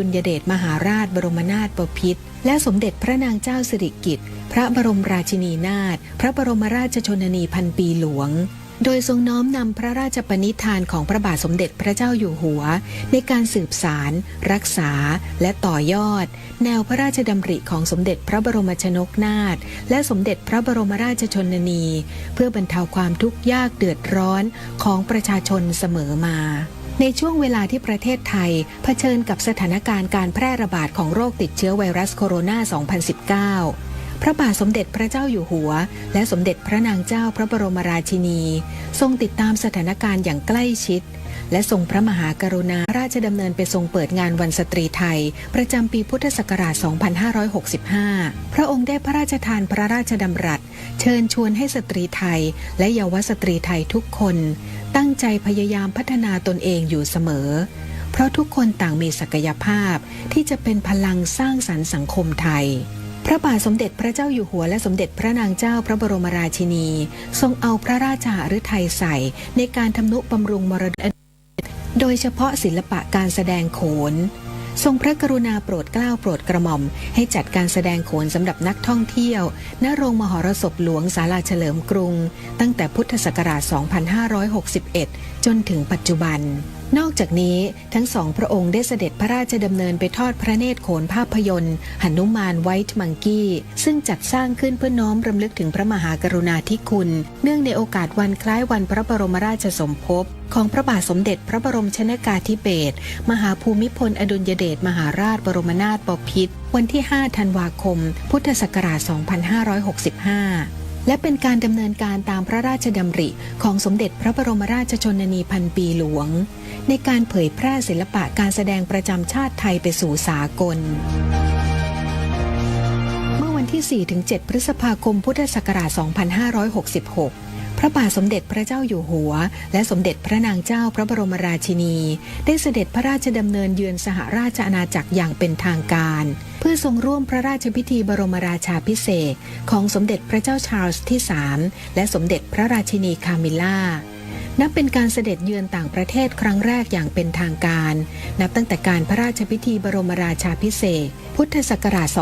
ดุลยเดชมหาราชบรมนาถบพิตรและสมเด็จพระนางเจ้าสิริกิติ์พระบรมราชินีนาถพระบรมราชชนนีพันปีหลวงโดยทรงน้อมนำพระราชปณิธานของพระบาทสมเด็จพระเจ้าอยู่หัวในการสืบสารรักษาและต่อยอดแนวพระราชดำริของสมเด็จพระบรมชนกนาถและสมเด็จพระบรมราชชนนีเพื่อบรรเทาความทุกข์ยากเดือดร้อนของประชาชนเสมอมาในช่วงเวลาที่ประเทศไทยเผชิญกับสถานการณ์การแพร่ระบาดของโรคติดเชื้อไวรัสโคโรนา 2019 พระบาทสมเด็จพระเจ้าอยู่หัวและสมเด็จพระนางเจ้าพระบรมราชินีทรงติดตามสถานการณ์อย่างใกล้ชิดและทรงพระมหากรุณาราชดำเนินไปทรงเปิดงานวันสตรีไทยประจำปีพุทธศักราช 2565 พระองค์ได้พระราชทานพระราชดำรัสเชิญชวนให้สตรีไทยและเยาวสตรีไทยทุกคนตั้งใจพยายามพัฒนาตนเองอยู่เสมอเพราะทุกคนต่างมีศักยภาพที่จะเป็นพลังสร้างสรรค์สังคมไทยพระบาทสมเด็จพระเจ้าอยู่หัวและสมเด็จพระนางเจ้าพระบรมราชินีทรงเอาพระราชหฤทัยใส่ในการทำนุบำรุงมรดกโดยเฉพาะศิลปะการแสดงโขนทรงพระกรุณาโปรดเกล้าโปรดกระหม่อมให้จัดการแสดงโขนสำหรับนักท่องเที่ยวณโรงมหรสพหลวงศาลาเฉลิมกรุงตั้งแต่พุทธศักราช 2561 จนถึงปัจจุบันนอกจากนี้ทั้งสองพระองค์ได้เสด็จพระราชดำเนินไปทอดพระเนตรโขนภาพยนตร์หนุมานไวท์มังกี้ซึ่งจัดสร้างขึ้นเพื่อน้อมรำลึกถึงพระมหากรุณาธิคุณเนื่องในโอกาสวันคล้ายวันพระบรมราชสมภพของพระบาทสมเด็จพระบรมชนกาธิเบศรมหาภูมิพลอดุลยเดชมหาราชบรมนาถบพิตรวันที่ 5 ธันวาคม พุทธศักราช 2565 และเป็นการดำเนินการตามพระราชดำริของสมเด็จพระบรมราชชนนีพันปีหลวงในการเผยแพร่ศิลปะการแสดงประจำชาติไทยไปสู่สากลเมื่อวันที่ 4-7 พฤษภาคม พุทธศักราช 2566 พระบาทสมเด็จพระเจ้าอยู่หัวและสมเด็จพระนางเจ้าพระบรมราชินีได้เสด็จพระราชดำเนินเยือนสหราชอาณาจักรอย่างเป็นทางการเพื่อทรงร่วมพระราชพิธีบรมราชาภิเษกของสมเด็จพระเจ้าชาร์ลส์ที่ 3 และสมเด็จพระราชินีคามิลล่านับเป็นการเสด็จเยือนต่างประเทศครั้งแรกอย่างเป็นทางการนับตั้งแต่การพระราชพิธีบรมราชาภิเษกพุทธศักราช 2562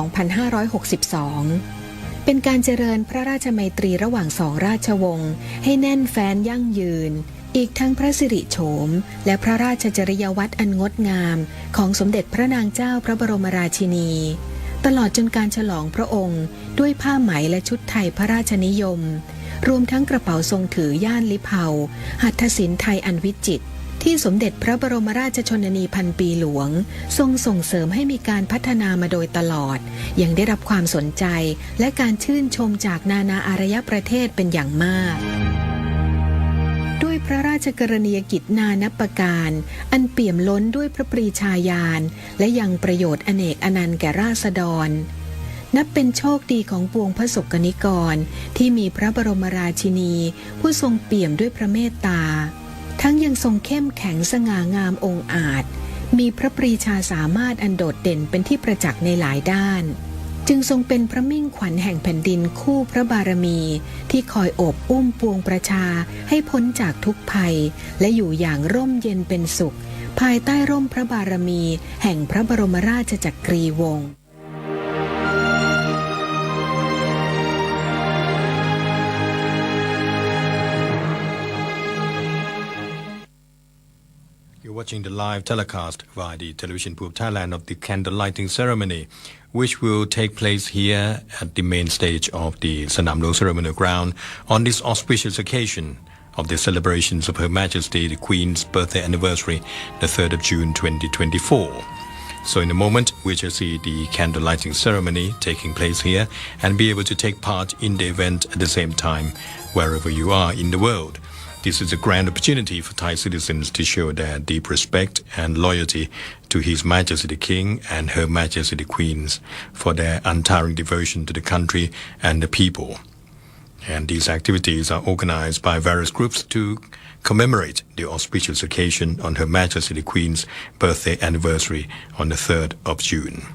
เป็นการเจริญพระราชไมตรีระหว่างสองราชวงศ์ให้แน่นแฟ้นยั่งยืนอีกทั้งพระสิริโฉมและพระราชจริยวัตรอันงดงามของสมเด็จพระนางเจ้าพระบรมราชินีตลอดจนการฉลองพระองค์ด้วยผ้าไหมและชุดไทยพระราชนิยมรวมทั้งกระเป๋าทรงถือย่านลิเผาหัตถศิลป์ไทยอันวิจิตรที่สมเด็จพระบรมราชชนนีพันปีหลวงทรงส่งเสริมให้มีการพัฒนามาโดยตลอดยังได้รับความสนใจและการชื่นชมจากนานาอารยประเทศเป็นอย่างมากด้วยพระราชกรณียกิจนานับประการอันเปี่ยมล้นด้วยพระปรีชาญาณและยังประโยชน์อเนกอนันต์แก่ราษฎรนับเป็นโชคดีของปวงพระสกนิกรที่มีพระบรมราชินีผู้ทรงเปี่ยมด้วยพระเมตตาทั้งยังทรงเข้มแข็งสง่างามองอาจมีพระปรีชาสามารถอันโดดเด่นเป็นที่ประจักษ์ในหลายด้านจึงทรงเป็นพระมิ่งขวัญแห่งแผ่นดินคู่พระบารมีที่คอยโอบอุ้มปวงประชาให้พ้นจากทุกภัยและอยู่อย่างร่มเย็นเป็นสุขภายใต้ร่มพระบารมีแห่งพระบรมราชจักรีวงศ์Watching the live telecast via the television Poop Thailand of the candle lighting ceremony, which will take place here at the main stage of the Sanam Luang Ceremonial Ground on this auspicious occasion of the celebrations of Her Majesty the Queen's birthday anniversary, the 3rd of June 2024. So in a moment, we shall see the candle lighting ceremony taking place here and be able to take part in the event at the same time wherever you are in the world. This is a grand opportunity for Thai citizens to show their deep respect and loyalty to His Majesty the King and Her Majesty the Queens for their untiring devotion to the country and the people. And these activities are organized by various groups to commemorate the auspicious occasion on Her Majesty the Queen's birthday anniversary on the 3rd of June.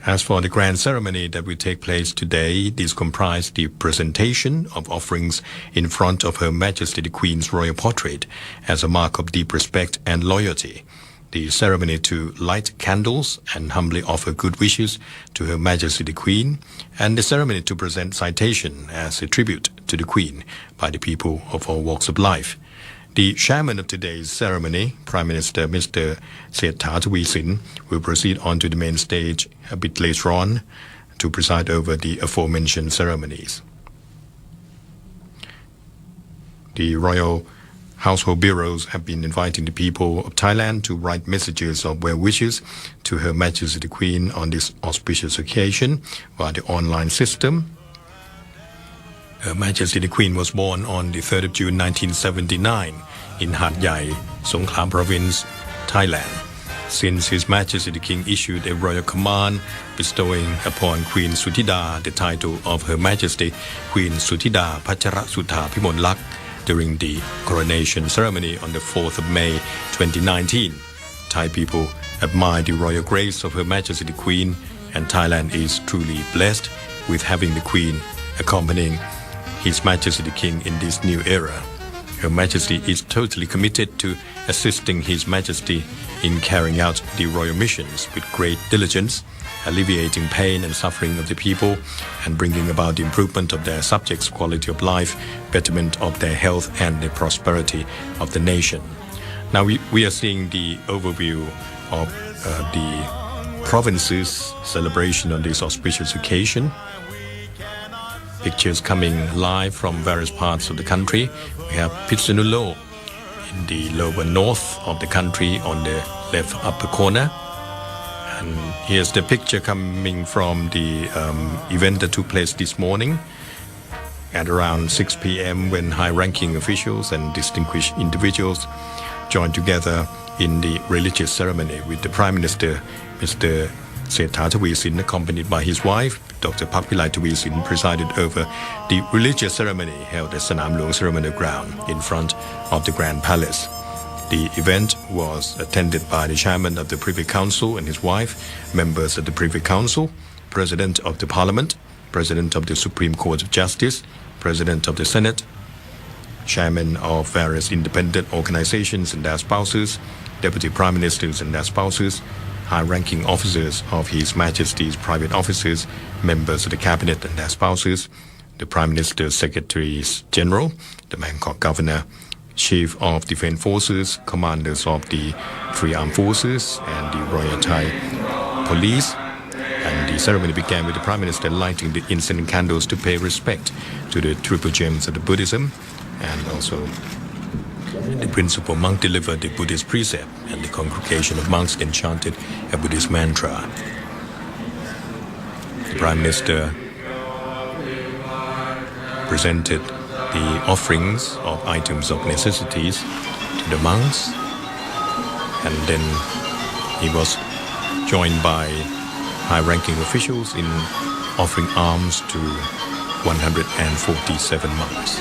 As for the grand ceremony that will take place today, this comprised the presentation of offerings in front of Her Majesty the Queen's royal portrait as a mark of deep respect and loyalty. the ceremony to light candles and humbly offer good wishes to Her Majesty the Queen, and the ceremony to present citation as a tribute to the Queen by the people of all walks of life. The chairman of today's ceremony, Prime Minister Mr. Sethar Thavisin, will proceed on to the main stage a bit later on to preside over the aforementioned ceremonies. The Royal Household Bureaus have been inviting the people of Thailand to write messages of well wishes to Her Majesty the Queen on this auspicious occasion via the online system. Her Majesty the Queen was born on the 3rd of June 1979 in Hat Yai, Songkhla Province, Thailand. Since His Majesty the King issued a royal command bestowing upon Queen Suthida the title of Her Majesty Queen Suthida Pacharasutha Pimonlak during the coronation ceremony on the 4th of May 2019. Thai people admire the royal grace of Her Majesty the Queen, and Thailand is truly blessed with having the Queen accompanying His Majesty the King in this new era. Her Majesty is totally committed to assisting His Majesty in carrying out the royal missions with great diligence, alleviating pain and suffering of the people, and bringing about the improvement of their subjects' quality of life, betterment of their health, and the prosperity of the nation. Now we are seeing the overview of the province's celebration on this auspicious occasion. Pictures coming live from various parts of the country. We have Phitsanulok in the lower north of the country on the left upper corner. And here's the picture coming from the event that took place this morning at around 6 p.m. when high-ranking officials and distinguished individuals joined together in the religious ceremony with the Prime Minister, Mr. Sethar Thavisin, accompanied by his wife, Dr. Phakphilai Thavisin, presided over the religious ceremony held at Sanam Luang Ceremonial Ground in front of the Grand Palace. The event was attended by the chairman of the Privy Council and his wife, members of the Privy Council, President of the Parliament, President of the Supreme Court of Justice, President of the Senate, chairmen of various independent organizations and their spouses, Deputy Prime Ministers and their spouses, high-ranking officers of His Majesty's private offices, members of the Cabinet and their spouses, the Prime Minister's Secretaries General, the Bangkok Governor, Chief of Defence Forces, commanders of the three armed forces, and the Royal Thai Police. And the ceremony began with the Prime Minister lighting the incense candles to pay respect to the triple gems of the Buddhism, and also the principal monk delivered the Buddhist precept, and the congregation of monks then chanted a Buddhist mantra. The Prime Minister presented the offerings of items of necessities to the monks, and then he was joined by high-ranking officials in offering alms to 147 monks.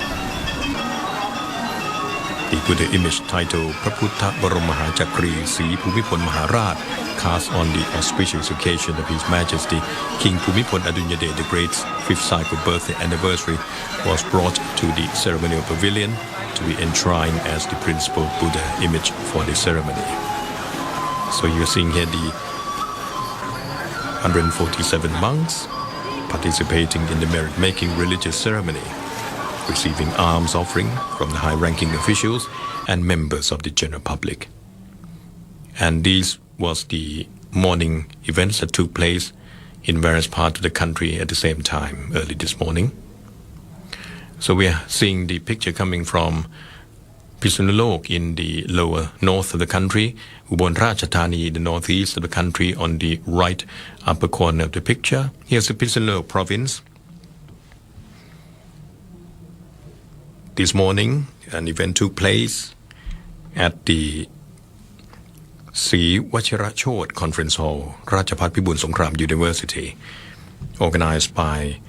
The Buddha image titled Praputtha Boromahajakri Sri Bhumipol Maharaj, cast on the auspicious occasion of His Majesty King Bhumipol Adulyadej the Great's 5th cycle birthday anniversary, was brought to the ceremonial pavilion to be enshrined as the principal Buddha image for the ceremony. So you're seeing here the 147 monks participating in the merit-making religious ceremony, receiving alms offering from the high-ranking officials and members of the general public. And these was the morning events that took place in various parts of the country at the same time early this morning. So we are seeing the picture coming from Phitsanulok in the lower north of the country, Ubon Ratchathani in the northeast of the country on the right upper corner of the picture. Here's the Phitsanulok province. This morning, an event took place at the Sri Vachirachot Conference Hall, Ratchapat Pibun Songkhram University, organized by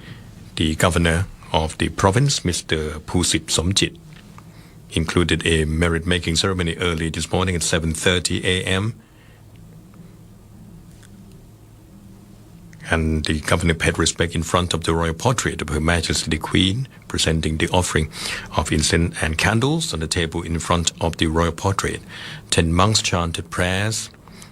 the governor of the province, Mr. Pusit Somjit. Included a merit-making ceremony early this morning at 7:30 a.m. And the governor paid respect in front of the royal portrait of Her Majesty the Queen, presenting the offering of incense and candles on the table in front of the royal portrait. 10 monks chanted prayers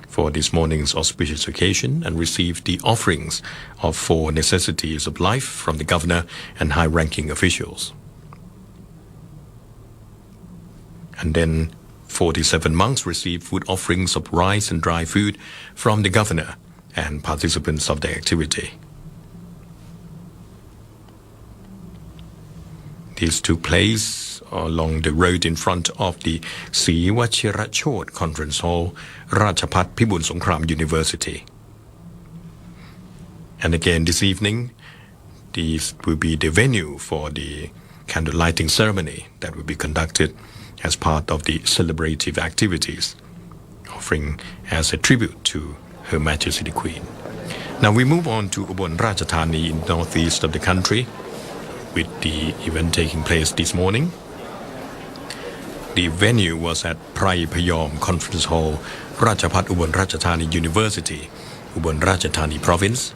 for this morning's auspicious occasion and received the offerings of 4 necessities of life from the governor and high-ranking officials. And then 47 monks received food offerings of rice and dry food from the governor and participants of the activity. This took place along the road in front of the Sri Wachirachot Conference Hall, Rajapat Pibul Songkram University. And again this evening, this will be the venue for the candle lighting ceremony that will be conducted as part of the celebrative activities, offering as a tribute to Her Majesty the Queen. Now we move on to Ubon Ratchathani in northeast of the country, with the event taking place this morning. The venue was at Prai Payom Conference Hall, Rajapat Ubon Ratchathani University, Ubon Ratchathani Province.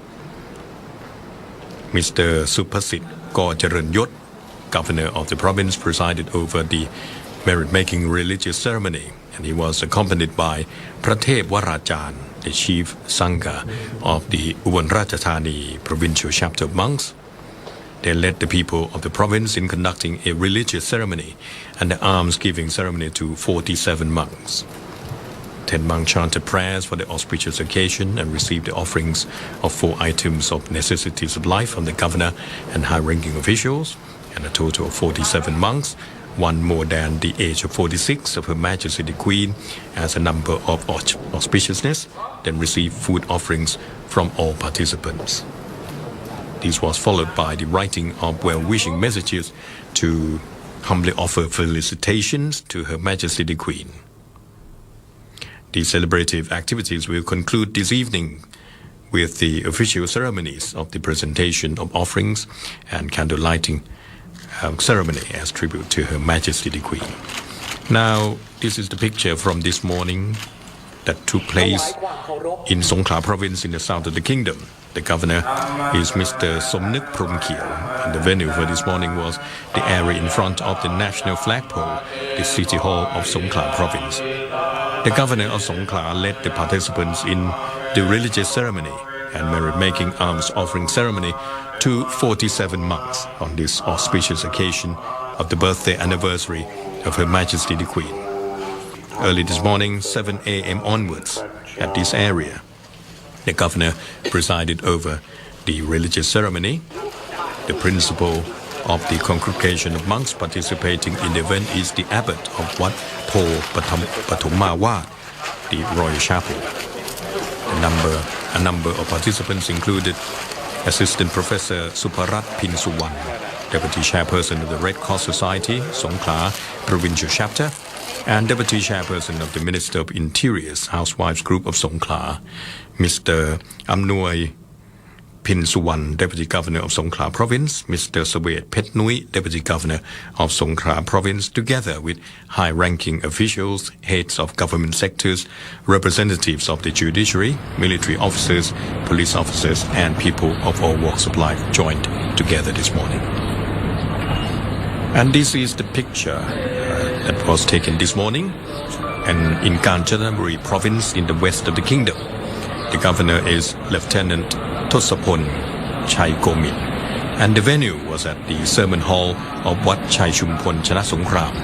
Mr. Supasit Gorjaranyot, Governor of the province, presided over the merit-making religious ceremony, and he was accompanied by Pratep Warajan, the chief Sangha of the Ubon Ratchathani provincial chapter of monks. They led the people of the province in conducting a religious ceremony and the alms-giving ceremony to 47 monks. 10 monks chanted prayers for the auspicious occasion and received the offerings of 4 items of necessities of life from the governor and high-ranking officials, and a total of 47 monks, one more than the age of 46 of Her Majesty the Queen as a number of auspiciousness, then received food offerings from all participants. This was followed by the writing of well-wishing messages to humbly offer felicitations to Her Majesty the Queen. The celebrative activities will conclude this evening with the official ceremonies of the presentation of offerings and candle lighting ceremony as tribute to Her Majesty the Queen. Now, this is the picture from this morning that took place in Songkhla province in the south of the kingdom. The governor is Mr. Somnuk Promkiel, and the venue for this morning was the area in front of the national flagpole, the city hall of Songkhla province. The governor of Songkhla led the participants in the religious ceremony and merit-making alms offering ceremony to 47 monks on this auspicious occasion of the birthday anniversary of Her Majesty the Queen. Early this morning, 7 a.m. onwards, at this area, the governor presided over the religious ceremony. The principal of the congregation of monks participating in the event is the abbot of Wat Po Pathomawat, the royal chapel. A number of participants included Assistant Professor Suparat Pinsuwan, Deputy Chairperson of the Red Cross Society, Songkhla Provincial Chapter, and Deputy Chairperson of the Minister of Interior's Housewives Group of Songkhla, Mr. Amnoi Pinsuwan, Deputy Governor of Songkhla Province, Mr. Sawet Petnui, Deputy Governor of Songkhla Province, together with high-ranking officials, heads of government sectors, representatives of the judiciary, military officers, police officers, and people of all walks of life joined together this morning. And this is the picture that was taken this morning, and in Kanchanaburi Province in the west of the kingdom. The governor is Lieutenant Tosapon Chai Komin, and the venue was at the sermon hall of Wat Chai Chumpon Chana Songkram,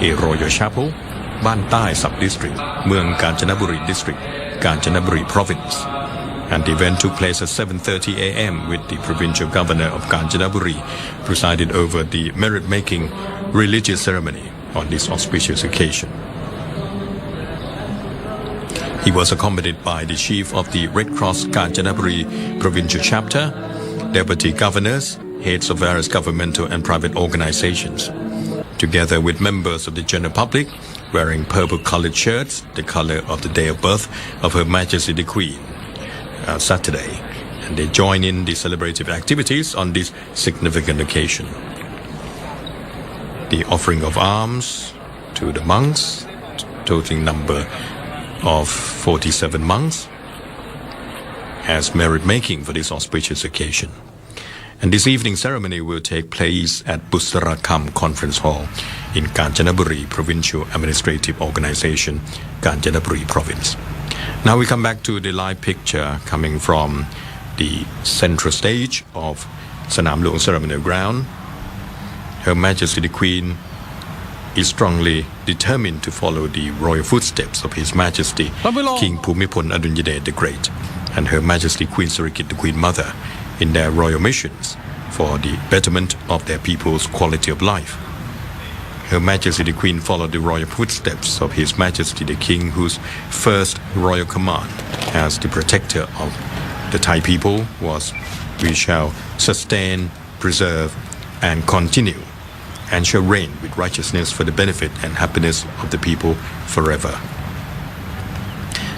a royal chapel, Ban Tai Sub-District, Mueang Kanchanaburi District, Kanchanaburi Province. And the event took place at 7:30 a.m. with the provincial governor of Kanchanaburi presided over the merit-making religious ceremony on this auspicious occasion. He was accompanied by the chief of the Red Cross Kanchanaburi Provincial Chapter, deputy governors, heads of various governmental and private organizations, together with members of the general public wearing purple-colored shirts, the color of the day of birth of Her Majesty the Queen, Saturday, and they join in the celebrative activities on this significant occasion. The offering of alms to the monks, totaling number of 47 monks, as merit-making for this auspicious occasion. And this evening ceremony will take place at Busarakam Conference Hall in Kanchanaburi Provincial Administrative Organization, Kanchanaburi Province. Now we come back to the live picture coming from the central stage of Sanam Luang Ceremonial Ground. Her Majesty the Queen is strongly determined to follow the royal footsteps of His Majesty King Bhumibol Adulyadej the Great and Her Majesty Queen Sirikit the Queen Mother in their royal missions for the betterment of their people's quality of life. Her Majesty the Queen followed the royal footsteps of His Majesty the King, whose first royal command as the protector of the Thai people was, "We shall sustain, preserve, and continue, and shall reign with righteousness for the benefit and happiness of the people forever."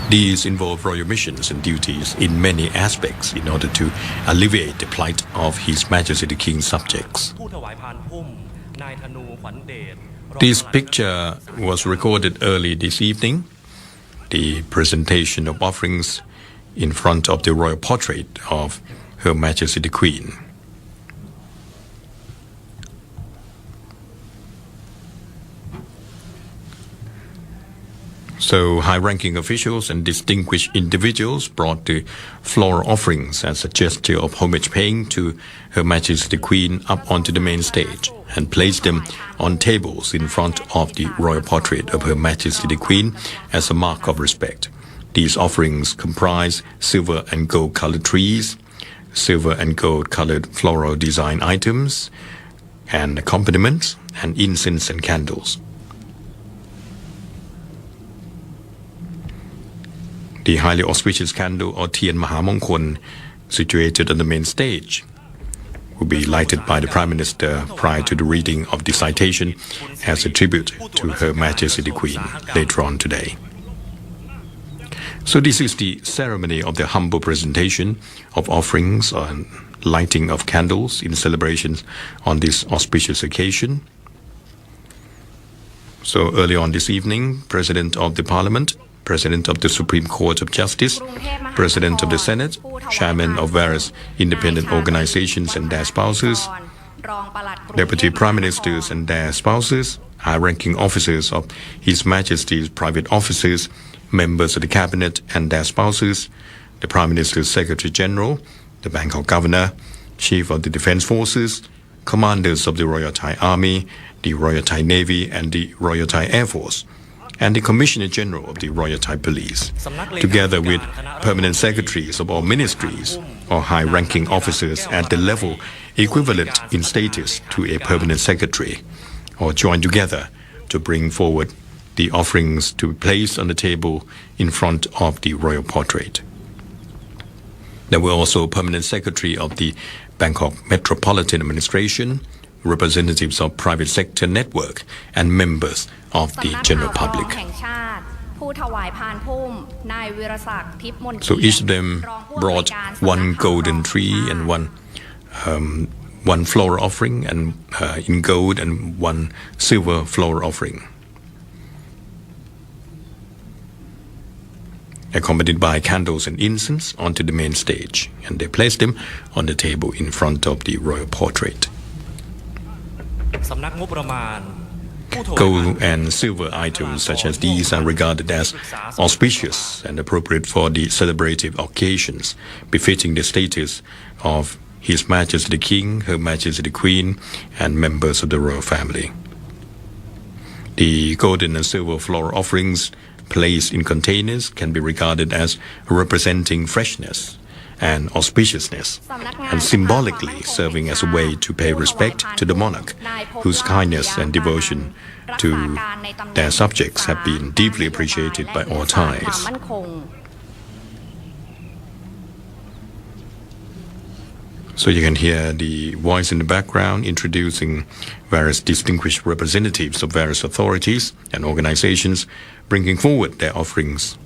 These involve royal missions and duties in many aspects in order to alleviate the plight of His Majesty the King's subjects. This picture was recorded early this evening, the presentation of offerings in front of the royal portrait of Her Majesty the Queen. So high-ranking officials and distinguished individuals brought the floral offerings as a gesture of homage paying to Her Majesty the Queen up onto the main stage and placed them on tables in front of the royal portrait of Her Majesty the Queen as a mark of respect. These offerings comprise silver and gold-colored trees, silver and gold-colored floral design items, and accompaniments, and incense and candles. The highly auspicious candle or Tien Mahamongkol, situated on the main stage, will be lighted by the Prime Minister prior to the reading of the citation as a tribute to Her Majesty the Queen later on today. So this is the ceremony of the humble presentation of offerings and lighting of candles in celebrations on this auspicious occasion. So early on this evening, President of the Parliament, President of the Supreme Court of Justice, President of the Senate, Chairman of various independent organizations and their spouses, Deputy Prime Ministers and their spouses, high-ranking officers of His Majesty's private offices, members of the Cabinet and their spouses, the Prime Minister's Secretary General, the Bangkok Governor, Chief of the Defense Forces, commanders of the Royal Thai Army, the Royal Thai Navy and the Royal Thai Air Force, and the Commissioner General of the Royal Thai Police, together with permanent secretaries of all ministries or high-ranking officers at the level equivalent in status to a permanent secretary, or join together to bring forward the offerings to be placed on the table in front of the royal portrait. There were also permanent secretary of the Bangkok Metropolitan Administration, representatives of private sector network, and members of the general public. So each of them brought one golden tree and one flower offering and in gold and one silver flower offering, accompanied by candles and incense onto the main stage, and they placed them on the table in front of the royal portrait. Gold and silver items such as these are regarded as auspicious and appropriate for the celebrative occasions, befitting the status of His Majesty the King, Her Majesty the Queen, and members of the royal family. The golden and silver floral offerings placed in containers can be regarded as representing freshness and auspiciousness, and symbolically serving as a way to pay respect to the monarch, whose kindness and devotion to their subjects have been deeply appreciated by all Thais. So you can hear the voice in the background introducing various distinguished representatives of various authorities and organizations bringing forward their offerings.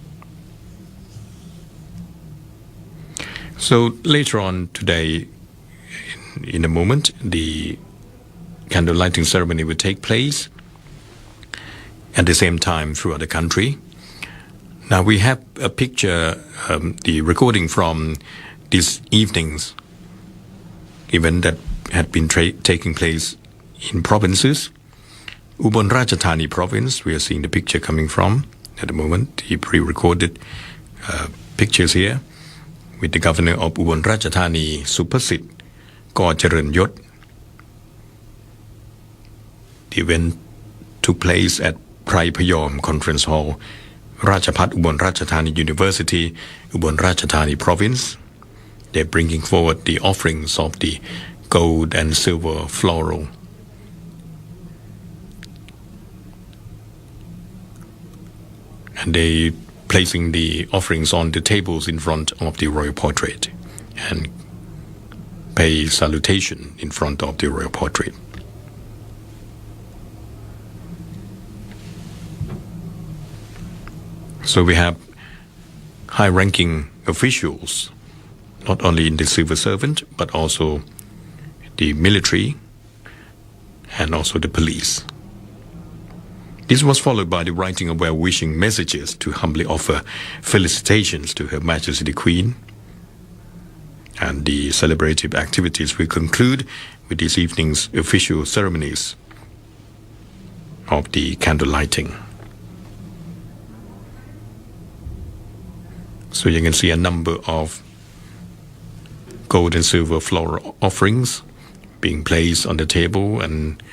So later on today, in a moment, the candle lighting ceremony will take place at the same time throughout the country. Now we have a picture, the recording from this evening's event that had been taking place in provinces. Ubon Ratchathani province, we are seeing the picture coming from at the moment, the pre-recorded pictures here with the governor of Ubon Ratchathani, Supasit Kaur Yot. The event took place at Phrai Phayom Conference Hall, Ratchapat Ubon Ratchathani University, Ubon Ratchathani province. They're bringing forward the offerings of the gold and silver floral. And they placing the offerings on the tables in front of the royal portrait and pay salutation in front of the royal portrait. So we have high-ranking officials, not only in the civil servant, but also the military and also the police. This was followed by the writing of well-wishing messages to humbly offer felicitations to Her Majesty the Queen. And the celebrative activities will conclude with this evening's official ceremonies of the candle lighting. So you can see a number of gold and silver floral offerings being placed on the table, and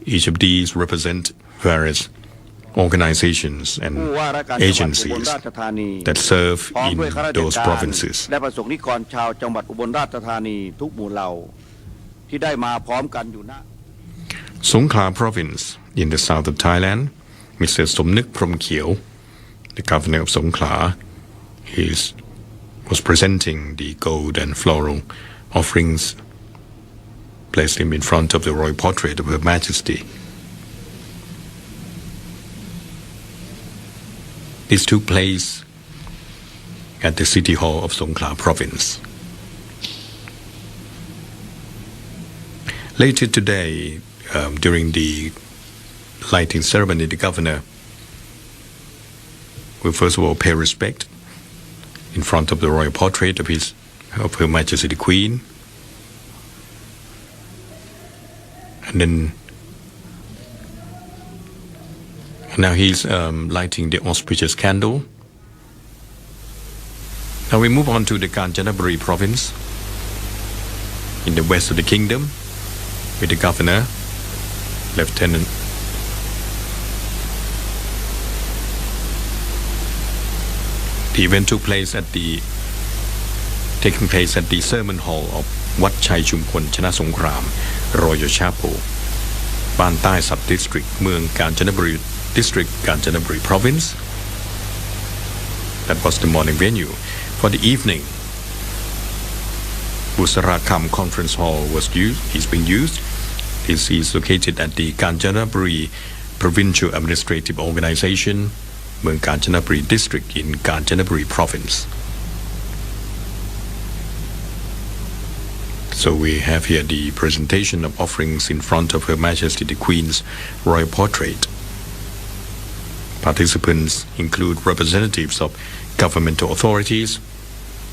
each of these represent various organizations and agencies that serve in those provinces. และประสงค์นิกรชาวจังหวัดอุบลราชธานีทุกหมู่เหล่าที่ได้มาพร้อมกันอยู่ณ Songkhla province in the south of Thailand, Mr. Somnuk Promkiel, the governor of Songkhla, was presenting the gold and floral offerings, placed him in front of the royal portrait of Her Majesty. This took place at the City Hall of Songkhla province. Later today, during the lighting ceremony, the governor will first of all pay respect in front of the royal portrait of Her Majesty the Queen, and then now he's lighting the auspicious candle. Now we move on to the Kanchanaburi province in the west of the kingdom with the governor, Lieutenant The event took place taking place at the sermon hall of Wat Chai Chumpon Chana Songkram Royal Chapel, Ban Tai Sub-District, Mueang Kanchanaburi District, Kanchanaburi Province. That was the morning venue. For the evening, Busarakam Conference Hall is being used. This is located at the Kanchanaburi Provincial Administrative Organization, Mueang Kanchanaburi District in Kanchanaburi Province. So we have here the presentation of offerings in front of Her Majesty the Queen's royal portrait. Participants include representatives of governmental authorities,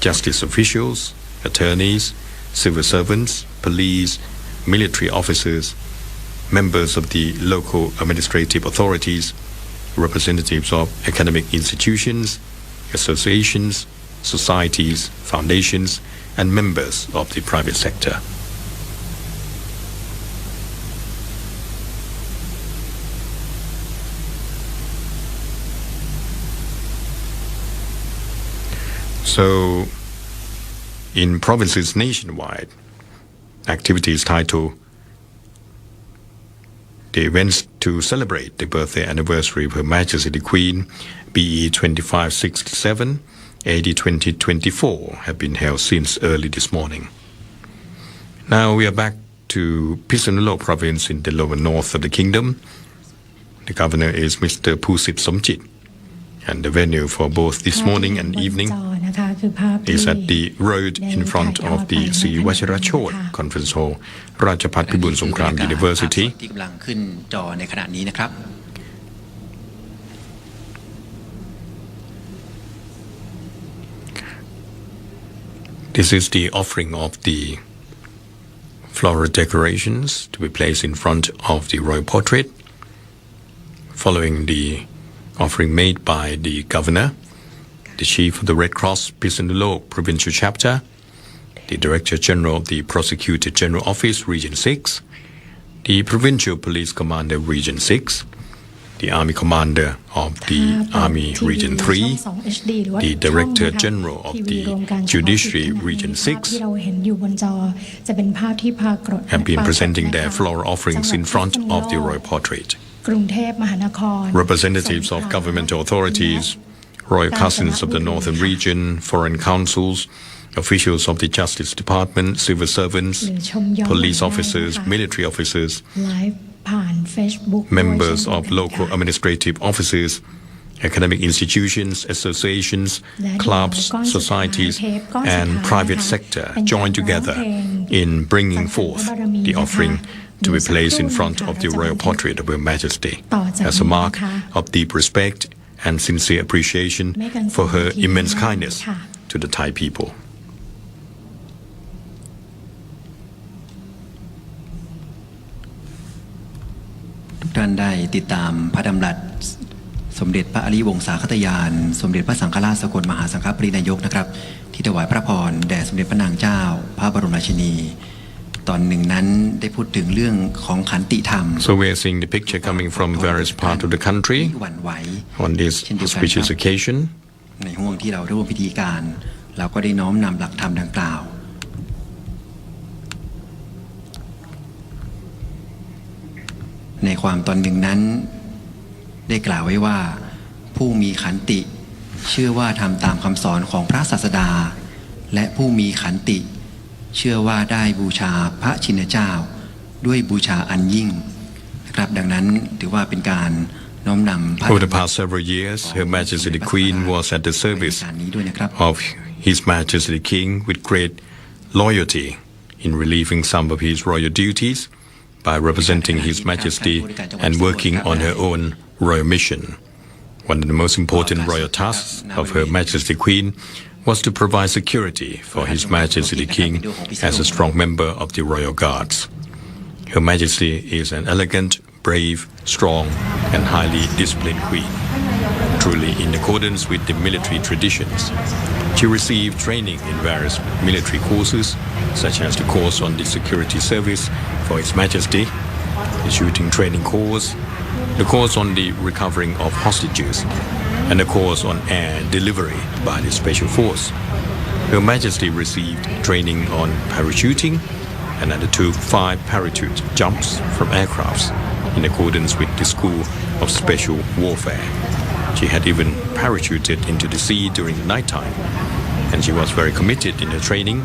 justice officials, attorneys, civil servants, police, military officers, members of the local administrative authorities, representatives of academic institutions, associations, societies, foundations, and members of the private sector. So, in provinces nationwide, activities titled the events to celebrate the birthday anniversary of Her Majesty the Queen, BE 2567, AD 2024, have been held since early this morning. Now we are back to Phitsanulok province in the lower north of the kingdom. The governor is Mr. Pusit Somjit, and the venue for both this morning and evening is at the road in front of the Sri Vajirachot Conference Hall, Rajapat Pibun Songkram University. ที่กำลังขึ้นจอในขณะนี้นะครับ This is the offering of the floral decorations to be placed in front of the royal portrait, following the offering made by the governor, the chief of the Red Cross Pisanulok Provincial Chapter, the Director General of the Prosecutor General Office Region 6, the Provincial Police Commander Region 6, the Army Commander of the Army Region 3, the Director General of the Judiciary Region 6 have been presenting their floral offerings in front of the royal portrait. Representatives of governmental authorities, royal cousins of the Northern Region, foreign consuls, officials of the Justice Department, civil servants, police officers, military officers, members of local administrative offices, academic institutions, associations, clubs, societies, and private sector join together in bringing forth the offering to be placed in front of the royal portrait of Her Majesty as a mark of deep respect and sincere appreciation for her immense kindness to the Thai people. ทุกท่านได้ติดตามพระดำรัสสมเด็จพระอริยวงศาคตยานสมเด็จพระสังฆราชสกลมหาสังฆปรินายกนะครับที่ถวายพระพรแด่สมเด็จพระนางเจ้าพระบรมราชินีตอนหนึ่งนั้นได้พูดถึงเรื่องของขันติธรรม So we are seeing the picture coming from various parts of the country หวั่นไหว on this auspicious occasion. ในห่วงที่เราร่วมพิธีการเราก็ได้น้อมนำหลักธรรมดังกล่าวในความตอนหนึ่งนั้นได้กล่าวไว้ว่าผู้มีขันติเชื่อว่าทำตามคำสอนของพระศาสดาและผู้มีขันติเชื่อว่าได้บูชาพระชินเจ้าด้วยบูชาอันยิ่งนะครับดังนั้นถือว่าเป็นการน้อมนำ Over the past several years, Her Majesty the Queen was at the service of His Majesty the King with great loyalty in relieving some of his royal duties by representing His Majesty and working on her own royal mission. One of the most important royal tasks of Her Majesty the Queen was to provide security for His Majesty the King as a strong member of the Royal Guards. Her Majesty is an elegant, brave, strong, and highly disciplined queen, truly in accordance with the military traditions. She received training in various military courses, such as the course on the security service for His Majesty, the shooting training course, the course on the recovering of hostages, and a course on air delivery by the Special Force. Her Majesty received training on parachuting and undertook 5 parachute jumps from aircrafts in accordance with the School of Special Warfare. She had even parachuted into the sea during the nighttime, and she was very committed in her training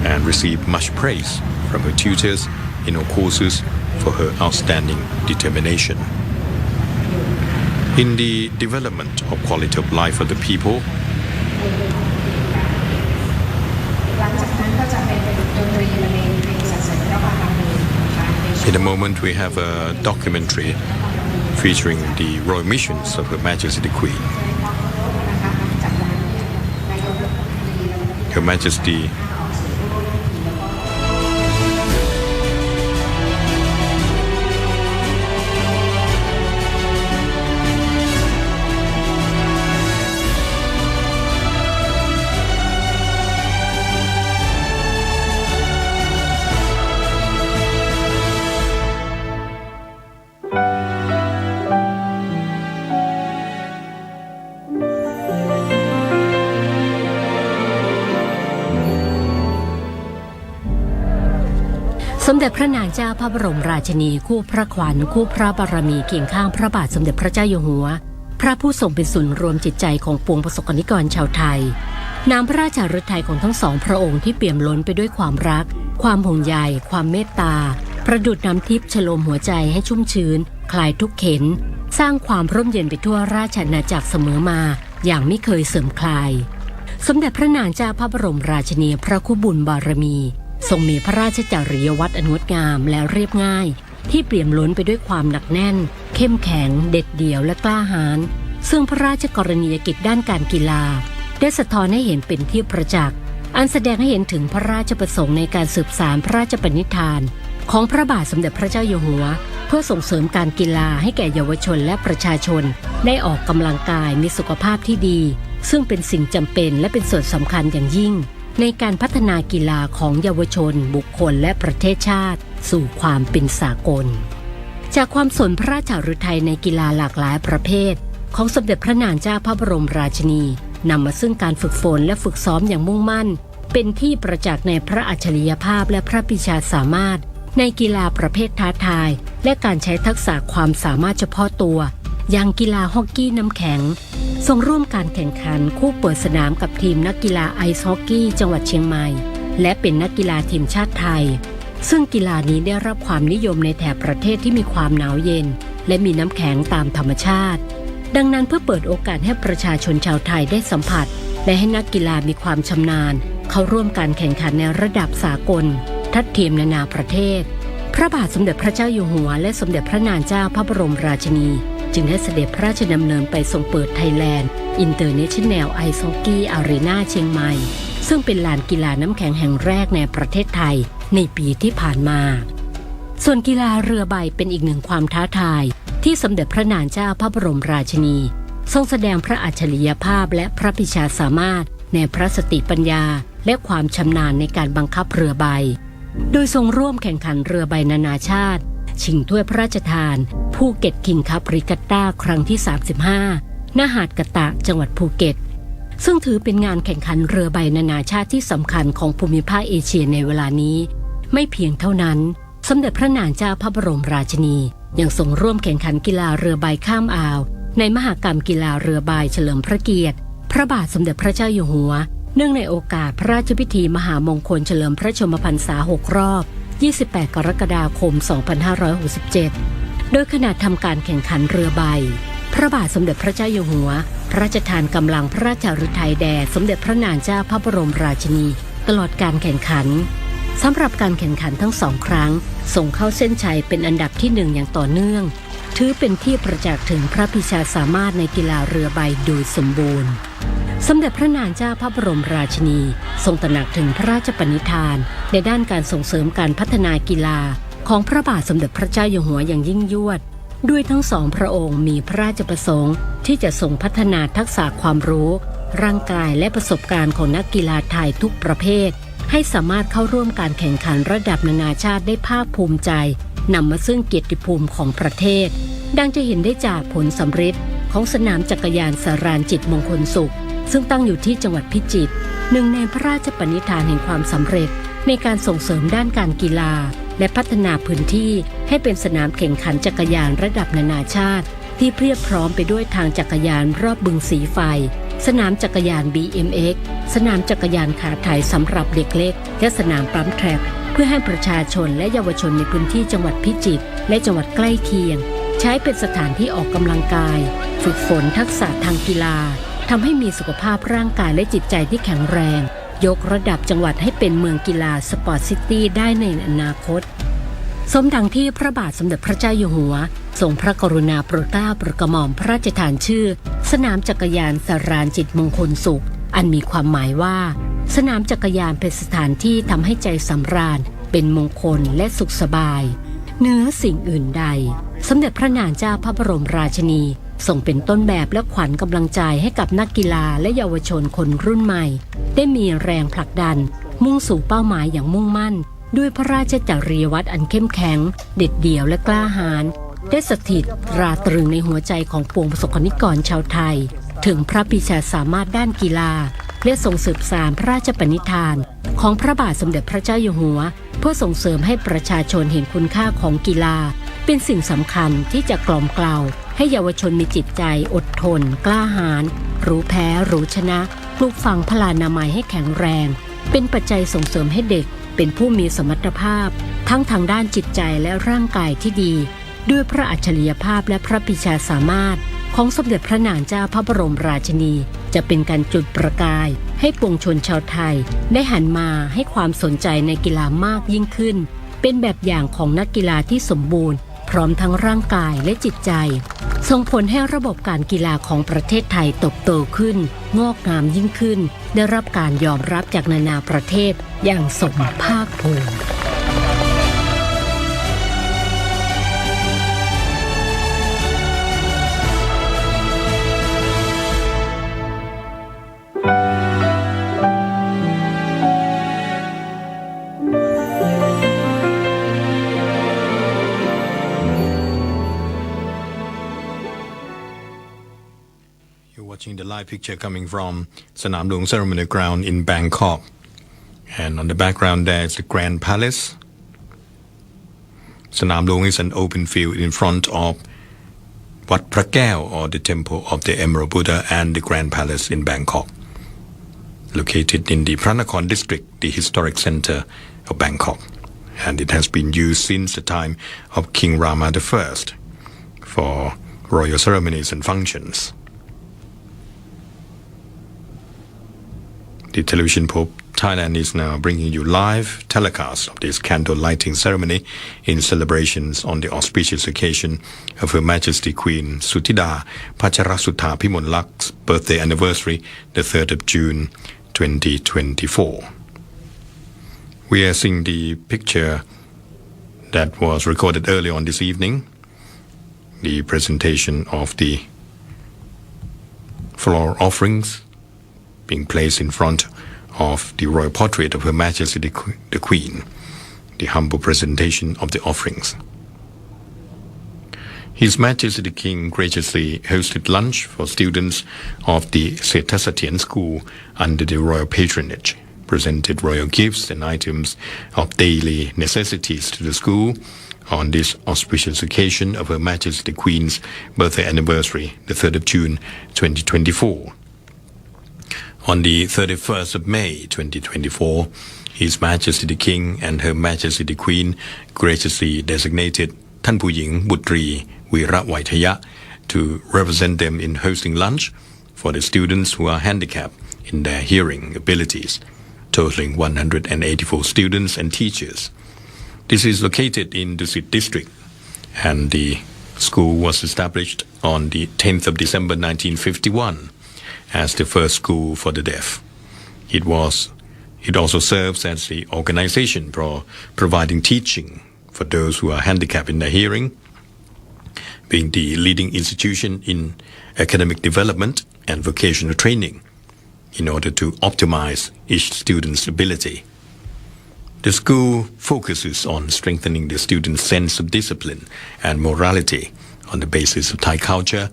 and received much praise from her tutors in her courses for her outstanding determination. In the development of quality of life of the people, in a moment we have a documentary featuring the royal missions of Her Majesty the Queen. Her Majestyสมเด็จพระนางเจ้าพระบรมราชินีคู่พระขวัญคู่พระบารมีเคียงข้างพระบาทสมเด็จพระเจ้าอยู่หัวพระผู้ทรงเป็นศูนย์รวมจิตใจของปวงประสบกนิกรชาวไทยน้ำพระราชฤทัยของทั้งสองพระองค์ที่เปี่ยมล้นไปด้วยความรักความห่วงใยความเมตตาประดุจน้ำทิพย์ฉโลมหัวใจให้ชุ่มชื้นคลายทุกเข็ญสร้างความร่มเย็นไปทั่วราชอาณาจักรเสมอมาอย่างไม่เคยเสื่อมคลายสมเด็จพระนางเจ้าพระบรมราชินีพระคู่บุญบารมีทรงมีพระราชจริยวัตรอันงดงามและเรียบง่ายที่เปี่ยมล้นไปด้วยความหนักแน่นเข้มแข็งเด็ดเดี่ยวและกล้าหาญซึ่งพระราชกรณียกิจด้านการกีฬาได้สะท้อนให้เห็นเป็นที่ประจักษ์ อันแสดงให้เห็นถึงพระราชประสงค์ในการสืบสานพระราชปณิธานของพระบาทสมเด็จพระเจ้าอยู่หัวเพื่อส่งเสริมการกีฬาให้แก่เยาวชนและประชาชนได้ออกกำลังกายมีสุขภาพที่ดีซึ่งเป็นสิ่งจำเป็นและเป็นส่วนสำคัญอย่างยิ่งในการพัฒนากีฬาของเยาวชนบุคคลและประเทศชาติสู่ความเป็นสากลจากความสนพระราชฤทัยในกีฬาหลากหลายประเภทของสมเด็จพระนางเจ้าพระบรมราชินีนำมาซึ่งการฝึกฝนและฝึกซ้อมอย่างมุ่งมั่นเป็นที่ประจักษ์ในพระอัจฉริยภาพและพระปรีชาสามารถในกีฬาประเภทท้าทายและการใช้ทักษะความสามารถเฉพาะตัวอย่างกีฬาฮอกกี้น้ำแข็งทรงร่วมการแข่งขันคู่เปิดสนามกับทีมนักกีฬาไอซ์ฮอกกี้จังหวัดเชียงใหม่และเป็นนักกีฬาทีมชาติไทยซึ่งกีฬานี้ได้รับความนิยมในแถบประเทศที่มีความหนาวเย็นและมีน้ำแข็งตามธรรมชาติดังนั้นเพื่อเปิดโอกาสให้ประชาชนชาวไทยได้สัมผัสและให้นักกีฬามีความชำนาญเข้าร่วมการแข่งขันในระดับสากลทัดเทียมนานาประเทศพระบาทสมเด็จพระเจ้าอยู่หัวและสมเด็จพระนางเจ้าพระบรมราชินีจึงได้เสด็จพระราชดำเนินไปทรงเปิดไทยแลนด์อินเตอร์เนชั่นแนลไอซ์ฮอกกี้อารีนาเชียงใหม่ซึ่งเป็นลานกีฬาน้ำแข็งแห่งแรกในประเทศไทยในปีที่ผ่านมาส่วนกีฬาเรือใบเป็นอีกหนึ่งความท้าทายที่สมเด็จพระนางเจ้าพระบรมราชินีทรงแสดงพระอัจฉริยภาพและพระปรีชาสามารถในพระสติปัญญาและความชำนาญในการบังคับเรือใบโดยทรงร่วมแข่งขันเรือใบนานาชาติชิงถ้วยพระราชทานภูเก็ตคิงคัพรีกัตต้าครั้งที่ 35 ณ หาดกะตะจังหวัดภูเก็ตซึ่งถือเป็นงานแข่งขันเรือใบนานาชาติที่สำคัญของภูมิภาคเอเชียในเวลานี้ไม่เพียงเท่านั้นสมเด็จพระนางเจ้าพระบรมราชินียังทรงร่วมแข่งขันกีฬาเรือใบข้ามอ่าวในมหกรรมกีฬาเรือใบเฉลิมพระเกียรติพระบาทสมเด็จพระเจ้าอยู่หัวเนื่องในโอกาสพระราชพิธีมหามงคลเฉลิมพระชนมพรรษา6 รอบ28 กรกฎาคม 2567 โดยขณะทำการแข่งขันเรือใบพระบาทสมเด็จพระเจ้าอยู่หัวพระราชทานกำลังพระราชฤทัยแด่สมเด็จพระนางเจ้าพระบรมราชินีตลอดการแข่งขันสำหรับการแข่งขันทั้ง2 ครั้งส่งเข้าเส้นชัยเป็นอันดับที่ 1อย่างต่อเนื่องถือเป็นที่ประจักษ์ถึงพระปรีชาสามารถในกีฬาเรือใบโดยสมบูรณ์สมเด็จพระนางเจ้าพระบรมราชินีทรงตระหนักถึงพระราชปณิธานในด้านการส่งเสริมการพัฒนากีฬาของพระบาทสมเด็จพระเจ้าอยู่หัวอย่างยิ่งยวดด้วยทั้งสองพระองค์มีพระราชประสงค์ที่จะทรงพัฒนาทักษะความรู้ร่างกายและประสบการณ์ของนักกีฬาไทยทุกประเภทให้สามารถเข้าร่วมการแข่งขันระดับนานาชาติได้ภาคภูมิใจนำมาซึ่งเกียรติภูมิของประเทศดังจะเห็นได้จากผลสำเร็จของสนามจักรยานสารานจิตมงคลสุขซึ่งตั้งอยู่ที่จังหวัดพิจิตรหนึ่งในพระราชปณิธานแห่งความสำเร็จในการส่งเสริมด้านการกีฬาและพัฒนาพื้นที่ให้เป็นสนามแข่งขันจักรยานระดับนานาชาติที่เพียบพร้อมไปด้วยทางจักรยานรอบบึงสีไฟสนามจักรยาน BMX สนามจักรยานขาไถสำหรับเด็กเล็กและสนามปั๊มแทร็กเพื่อให้ประชาชนและเยาวชนในพื้นที่จังหวัดพิจิตรและจังหวัดใกล้เคียงใช้เป็นสถานที่ออกกำลังกายฝึกฝนทักษะทางกีฬาทำให้มีสุขภาพร่างกายและจิตใจที่แข็งแรงยกระดับจังหวัดให้เป็นเมืองกีฬาสปอร์ตซิตี้ได้ในอนาคตสมดังที่พระบาทสมเด็จพระเจ้าอยู่หัวทรงพระกรุณาโปรดเกล้าโปรดกระหม่อมพระราชทานชื่อสนามจักรยานสารานจิตมงคลสุขอันมีความหมายว่าสนามจักรยานเป็นสถานที่ทำให้ใจสำราญเป็นมงคลและสุขสบายเหนือสิ่งอื่นใดสมเด็จพระนางเจ้าพระบรมราชินีทรงเป็นต้นแบบและขวัญกำลังใจให้กับนักกีฬาและเยาวชนคนรุ่นใหม่ได้มีแรงผลักดันมุ่งสู่เป้าหมายอย่างมุ่งมั่นด้วยพระราชจริยวัตรอันเข้มแข็งเด็ดเดี่ยวและกล้าหาญได้สถิตตราตรึงในหัวใจของปวงประสบนิกรชาวไทยถึงพระปรีชาสามารถด้านกีฬาและทรงสืบสานพระราชปณิธานของพระบาทสมเด็จพระเจ้าอยู่หัวเพื่อส่งเสริมให้ประชาชนเห็นคุณค่าของกีฬาเป็นสิ่งสำคัญที่จะกล่อมเกลาให้เยาวชนมีจิตใจอดทนกล้าหาญรู้แพ้รู้ชนะปลูกฝังพลานามัยให้แข็งแรงเป็นปัจจัยส่งเสริมให้เด็กเป็นผู้มีสมรรถภาพทั้งทางด้านจิตใจและร่างกายที่ดีด้วยพระอัจฉริยภาพและพระปรีชาสามารถของสมเด็จพระนางเจ้าพระบรมราชินีจะเป็นการจุดประกายให้ปวงชนชาวไทยได้หันมาให้ความสนใจในกีฬามากยิ่งขึ้นเป็นแบบอย่างของนักกีฬาที่สมบูรณ์พ พร้อมทั้งร่างกายและจิตใจส่งผลให้ระบบการกีฬาของประเทศไทยเติบโตขึ้นงอกงามยิ่งขึ้นได้รับการยอมรับจากนานาประเทศอย่างสมภาคภูมิ Watching the live picture coming from Sanam Luang Ceremony Ground in Bangkok. And on the background there is the Grand Palace. Sanam Luang is an open field in front of Wat Phra Kaew, or the Temple of the Emerald Buddha, and the Grand Palace in Bangkok. Located in the Phranakon district, the historic center of Bangkok. And it has been used since the time of King Rama I for royal ceremonies and functions. The Television Pope Thailand is now bringing you live telecasts of this candle lighting ceremony in celebrations on the auspicious occasion of Her Majesty Queen Suthida Pacharasutta Phimonlak's birthday anniversary, the 3rd of June 2024. We are seeing the picture that was recorded early on this evening, the presentation of the floral offerings being placed in front of the royal portrait of Her Majesty the Queen, the humble presentation of the offerings. His Majesty the King graciously hosted lunch for students of the Setthasatian School under the royal patronage, presented royal gifts and items of daily necessities to the school on this auspicious occasion of Her Majesty the Queen's birthday anniversary, the 3rd of June 2024. On the 31st of May 2024, His Majesty the King and Her Majesty the Queen graciously designated Than Pujing Butri Weerawaithaya to represent them in hosting lunch for the students who are handicapped in their hearing abilities, totaling 184 students and teachers. This is located in Dusit district, and the school was established on the 10th of December 1951. As the first school for the deaf. It also serves as the organization for providing teaching for those who are handicapped in their hearing, being the leading institution in academic development and vocational training in order to optimize each student's ability. The school focuses on strengthening the student's sense of discipline and morality on the basis of Thai culture,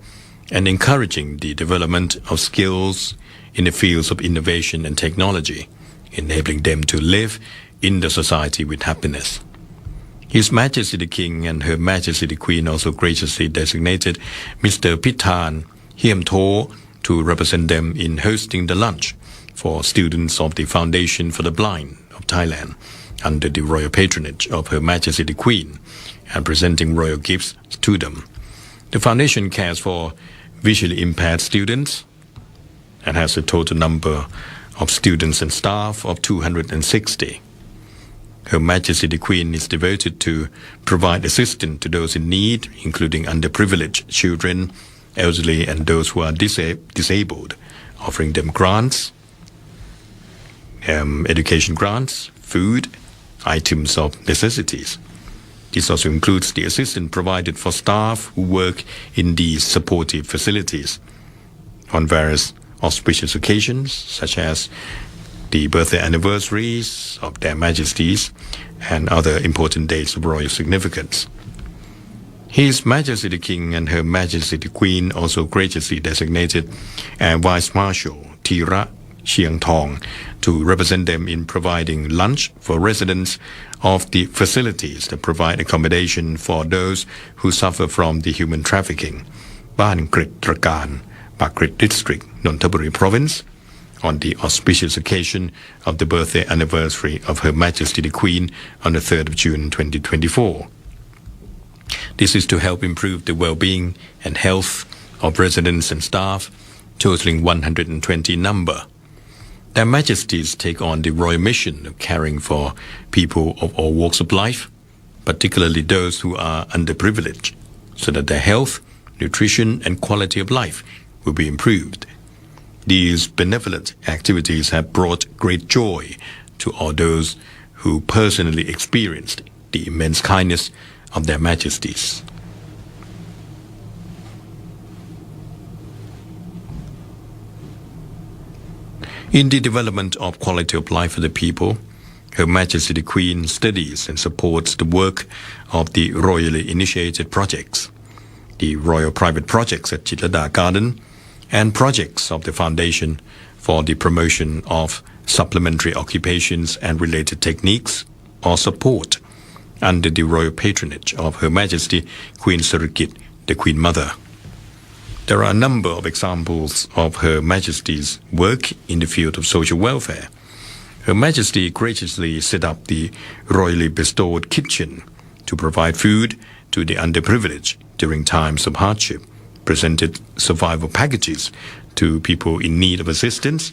and encouraging the development of skills in the fields of innovation and technology, enabling them to live in the society with happiness. His Majesty the King and Her Majesty the Queen also graciously designated Mr. Pithan Hiemtho to represent them in hosting the lunch for students of the Foundation for the Blind of Thailand under the royal patronage of Her Majesty the Queen, and presenting royal gifts to them. The foundation cares for visually impaired students and has a total number of students and staff of 260. Her Majesty the Queen is devoted to provide assistance to those in need, including underprivileged children, elderly, and those who are disabled, offering them grants, education grants, food, items of necessities. This also includes the assistance provided for staff who work in these supportive facilities on various auspicious occasions, such as the birthday anniversaries of their majesties and other important dates of royal significance. His Majesty the King and Her Majesty the Queen also graciously designated Vice Marshal Thira Chiang Thong to represent them in providing lunch for residents of the facilities that provide accommodation for those who suffer from the human trafficking, Ban Krit Trakan, Pakrit District, Nonthaburi Province, on the auspicious occasion of the birthday anniversary of Her Majesty the Queen on the 3rd of June 2024. This is to help improve the well-being and health of residents and staff, totaling 120 number. Their Majesties take on the royal mission of caring for people of all walks of life, particularly those who are underprivileged, so that their health, nutrition, and quality of life will be improved. These benevolent activities have brought great joy to all those who personally experienced the immense kindness of their majesties. In the development of quality of life for the people, Her Majesty the Queen studies and supports the work of the royally initiated projects, the Royal Private Projects at Chitlada Garden, and projects of the Foundation for the Promotion of Supplementary Occupations and Related Techniques or Support under the royal patronage of Her Majesty Queen Sirikit, the Queen Mother. There are a number of examples of Her Majesty's work in the field of social welfare. Her Majesty graciously set up the royally bestowed kitchen to provide food to the underprivileged during times of hardship, presented survival packages to people in need of assistance,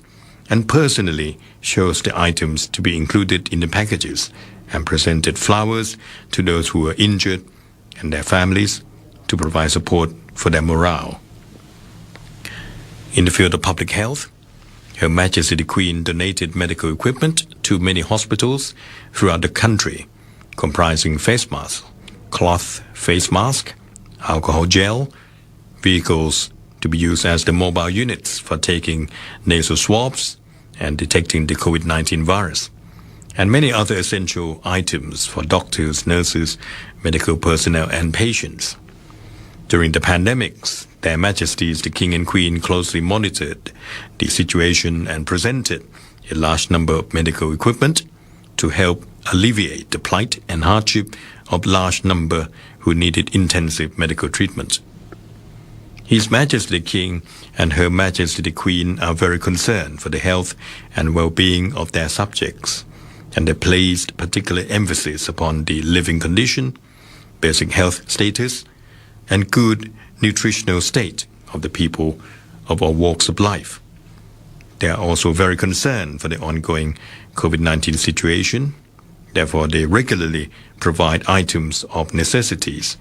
and personally chose the items to be included in the packages and presented flowers to those who were injured and their families to provide support for their morale. In the field of public health, Her Majesty the Queen donated medical equipment to many hospitals throughout the country, comprising face masks, cloth face mask, alcohol gel, vehicles to be used as the mobile units for taking nasal swabs and detecting the COVID-19 virus, and many other essential items for doctors, nurses, medical personnel, and patients. During the pandemics, Their Majesties the King and Queen closely monitored the situation and presented a large number of medical equipment to help alleviate the plight and hardship of large number who needed intensive medical treatment. His Majesty the King and Her Majesty the Queen are very concerned for the health and well-being of their subjects, and they placed particular emphasis upon the living condition, basic health status, and good nutritional state of the people of all walks of life. They are also very concerned for the ongoing COVID-19 situation. Therefore, they regularly provide items of necessities,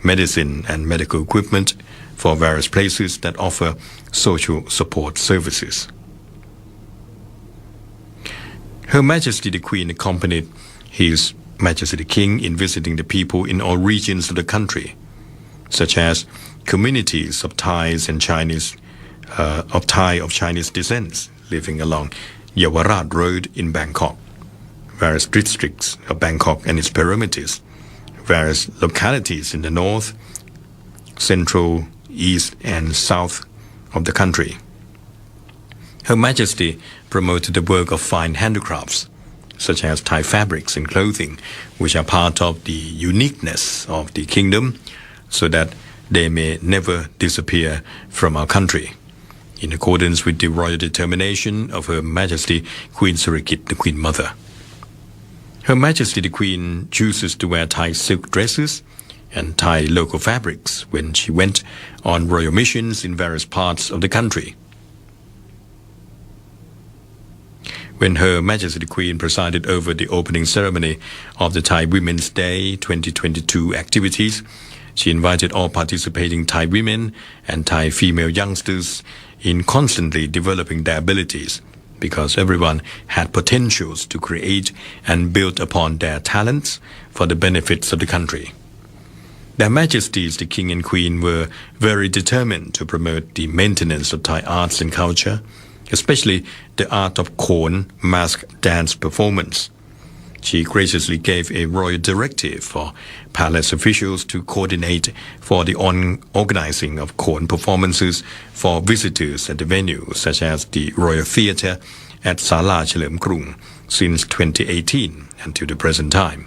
medicine and medical equipment for various places that offer social support services. Her Majesty the Queen accompanied His Majesty the King in visiting the people in all regions of the country, such as communities of Thais and Chinese, of Chinese descent living along Yawarat Road in Bangkok, various districts of Bangkok and its perimeters, various localities in the north, central, east, and south of the country. Her Majesty promoted the work of fine handicrafts, such as Thai fabrics and clothing, which are part of the uniqueness of the kingdom, so that they may never disappear from our country, in accordance with the royal determination of Her Majesty Queen Sirikit, the Queen Mother. Her Majesty the Queen chooses to wear Thai silk dresses and Thai local fabrics when she went on royal missions in various parts of the country. When Her Majesty the Queen presided over the opening ceremony of the Thai Women's Day 2022 activities, she invited all participating Thai women and Thai female youngsters in constantly developing their abilities, because everyone had potentials to create and build upon their talents for the benefits of the country. Their Majesties the King and Queen were very determined to promote the maintenance of Thai arts and culture, especially the art of Khon mask dance performance. She graciously gave a royal directive for palace officials to coordinate for the organizing of Khon performances for visitors at the venue, such as the Royal Theatre at Sala Chalerm Krung since 2018 until the present time.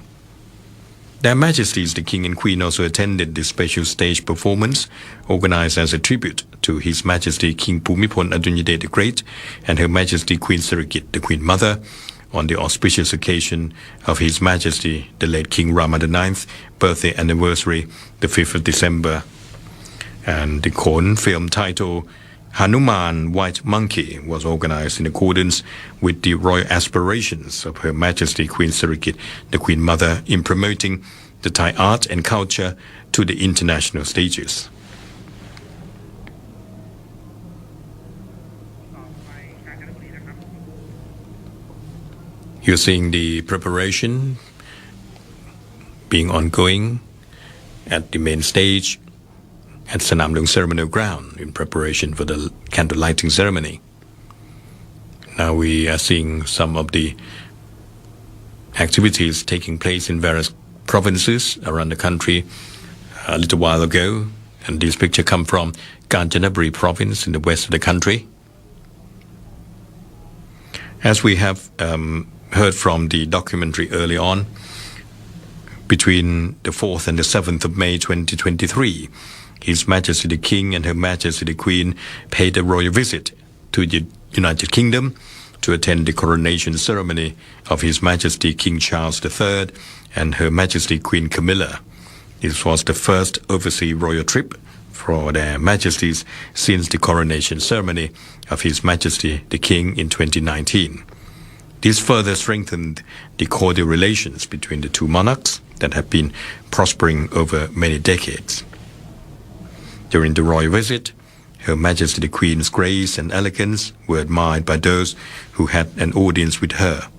Their Majesties the King and Queen also attended the special stage performance organized as a tribute to His Majesty King Bhumibol Adulyadej the Great and Her Majesty Queen Sirikit, the Queen Mother, on the auspicious occasion of His Majesty the late King Rama IX's birthday anniversary, the 5th of December. And the Khon film title Hanuman White Monkey was organized in accordance with the royal aspirations of Her Majesty Queen Sirikit, the Queen Mother, in promoting the Thai art and culture to the international stages. You're seeing the preparation being ongoing at the main stage at Sanam Luang Ceremonial Ground in preparation for the candle lighting ceremony. Now we are seeing some of the activities taking place in various provinces around the country a little while ago, and this picture come from Kanchanaburi province in the west of the country. As we have heard from the documentary early on, between the 4th and the 7th of May 2023, His Majesty the King and Her Majesty the Queen paid a royal visit to the United Kingdom to attend the coronation ceremony of His Majesty King Charles III and Her Majesty Queen Camilla. This was the first overseas royal trip for their Majesties since the coronation ceremony of His Majesty the King in 2019. This further strengthened the cordial relations between the two monarchs that have been prospering over many decades. During the royal visit, Her Majesty the Queen's grace and elegance were admired by those who had an audience with her.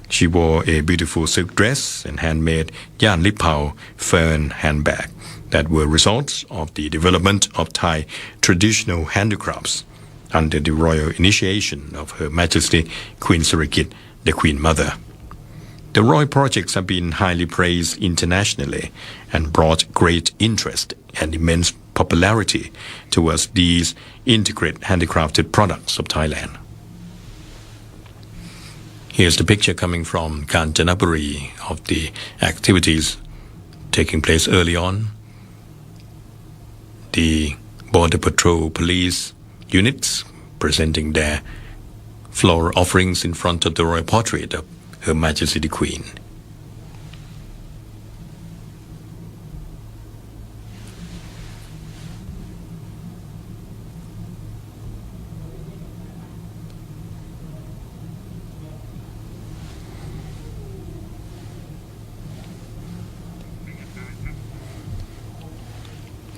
She wore a beautiful silk dress and handmade Yan Lipao fern handbag that were results of the development of Thai traditional handicrafts under the royal initiation of Her Majesty Queen Sirikit, the Queen Mother. The royal projects have been highly praised internationally and brought great interest and immense popularity towards these intricate handicrafted products of Thailand. Here's the picture coming from Kanchanaburi of the activities taking place early on. The Border Patrol police units presenting their floral offerings in front of the royal portrait of Her Majesty the Queen.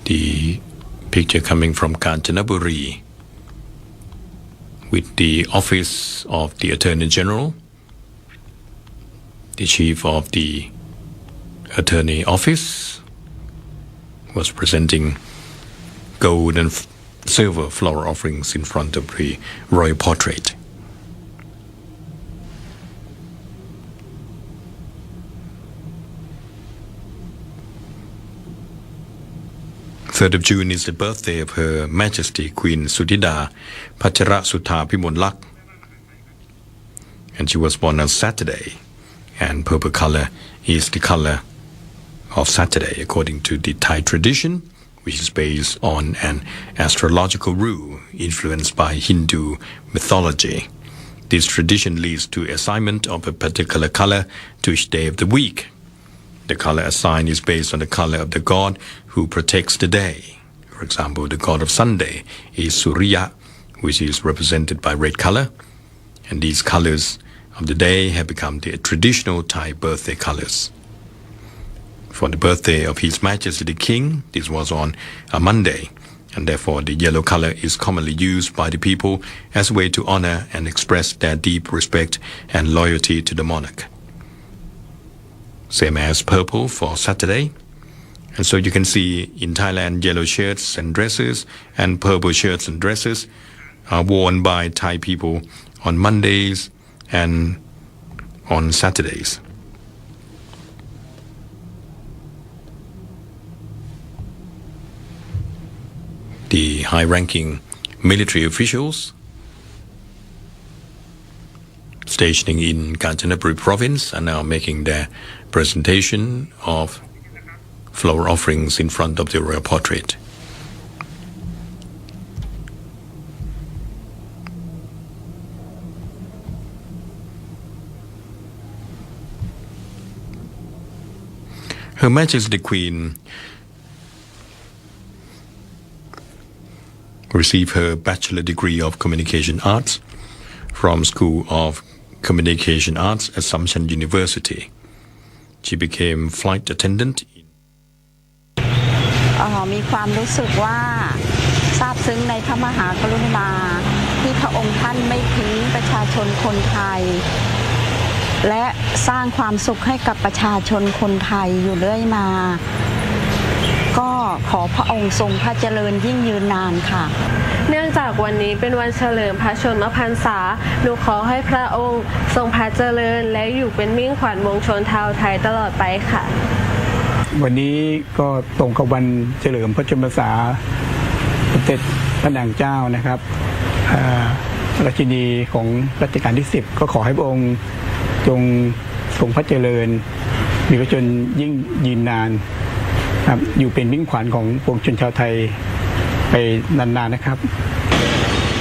The picture coming from Kanchanaburi with the Office of the Attorney General, the Chief of the Attorney Office was presenting gold and silver flower offerings in front of the royal portrait. Third of June is the birthday of Her Majesty Queen Sudhida Pacharasutha Pimonlak, and she was born on Saturday, and purple color is the color of Saturday according to the Thai tradition, which is based on an astrological rule influenced by Hindu mythology. This tradition leads to assignment of a particular color to each day of the week. The color assigned is based on the color of the god who protects the day. For example, the god of Sunday is Surya, which is represented by red color, and these colors of the day have become the traditional Thai birthday colors. For the birthday of His Majesty the King, this was on a Monday, and therefore the yellow color is commonly used by the people as a way to honor and express their deep respect and loyalty to the monarch. Same as purple for Saturday. And so you can see in Thailand, yellow shirts and dresses and purple shirts and dresses are worn by Thai people on Mondays and on Saturdays. The high-ranking military officials stationing in Kanchanaburi province are now making their presentation of flower offerings in front of the royal portrait. Her Majesty the Queen received her bachelor degree of communication arts from School of Communication Arts, Assumption University. She became flight attendant. มีความรู้สึกว่าซาบซึ้งในพระมหากรุณาที่พระองค์ท่านไม่ทิ้งประชาชนคนไทยและสร้างความสุขให้กับประชาชนคนไทยอยู่เรื่อยมาก็ขอพระองค์ทรงพระเจริญยิ่งยืนนานค่ะเนื่องจากวันนี้เป็นวันเฉลิมพระชนมพรรษาหนูขอให้พระองค์ทรงพระเจริญและอยู่เป็นมิ่งขวัญมวลชนชาวไทยตลอดไปค่ะวันนี้ก็ตรงกับวันเฉลิมพระชนมพรรษาสมเด็จพระนางเจ้านะครับราชินีของรัชกาลที่10ก็ขอให้พระองค์จงทรงพระเจริญมีพระชนยิ่งยืนนานครับอยู่เป็นมิ่งขวัญของปวงชนชาวไทยไปนานๆนะครับ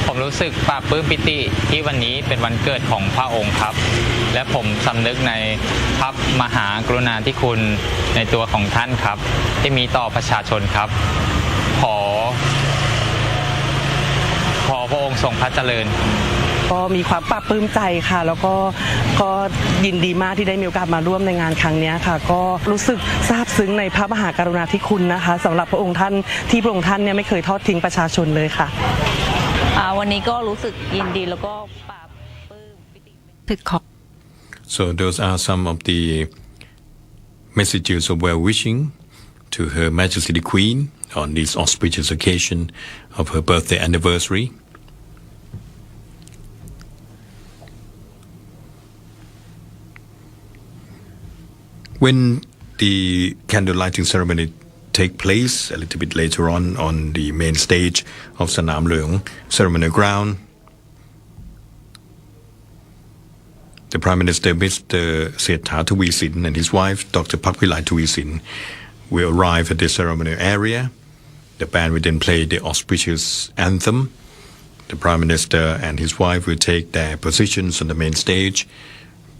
ผมรู้สึกปลาบปลื้มปิติที่วันนี้เป็นวันเกิดของพระองค์ครับและผมสำนึกในพระมหากรุณาธิคุณในตัวของท่านครับที่มีต่อประชาชนครับขอพระองค์ทรงพระเจริญก็มีความปลาบปลื้มใจค่ะแล้วก็ยินดีมากที่ได้มีโอกาสมาร่วมในงานครั้งนี้ค่ะก็รู้สึกซาบซึ้งในพระมหากรุณาธิคุณนะคะสำหรับพระองค์ท่านที่พระองค์ท่านเนี่ยไม่เคยทอดทิ้งประชาชนเลยค่ะวันนี้ก็รู้สึกยินดีแล้วก็ปลาบปลื้มปิติ So those are some of the messages of well-wishing to Her Majesty the Queen on this auspicious occasion of her birthday anniversary. When the candle lighting ceremony take place a little bit later on the main stage of Sanam Leung ceremonial ground, the Prime Minister Mr. Sethar Thavisin and his wife Dr. Phakphilai Thavisin will arrive at the ceremonial area. The band will then play the auspicious anthem. The Prime Minister and his wife will take their positions on the main stage.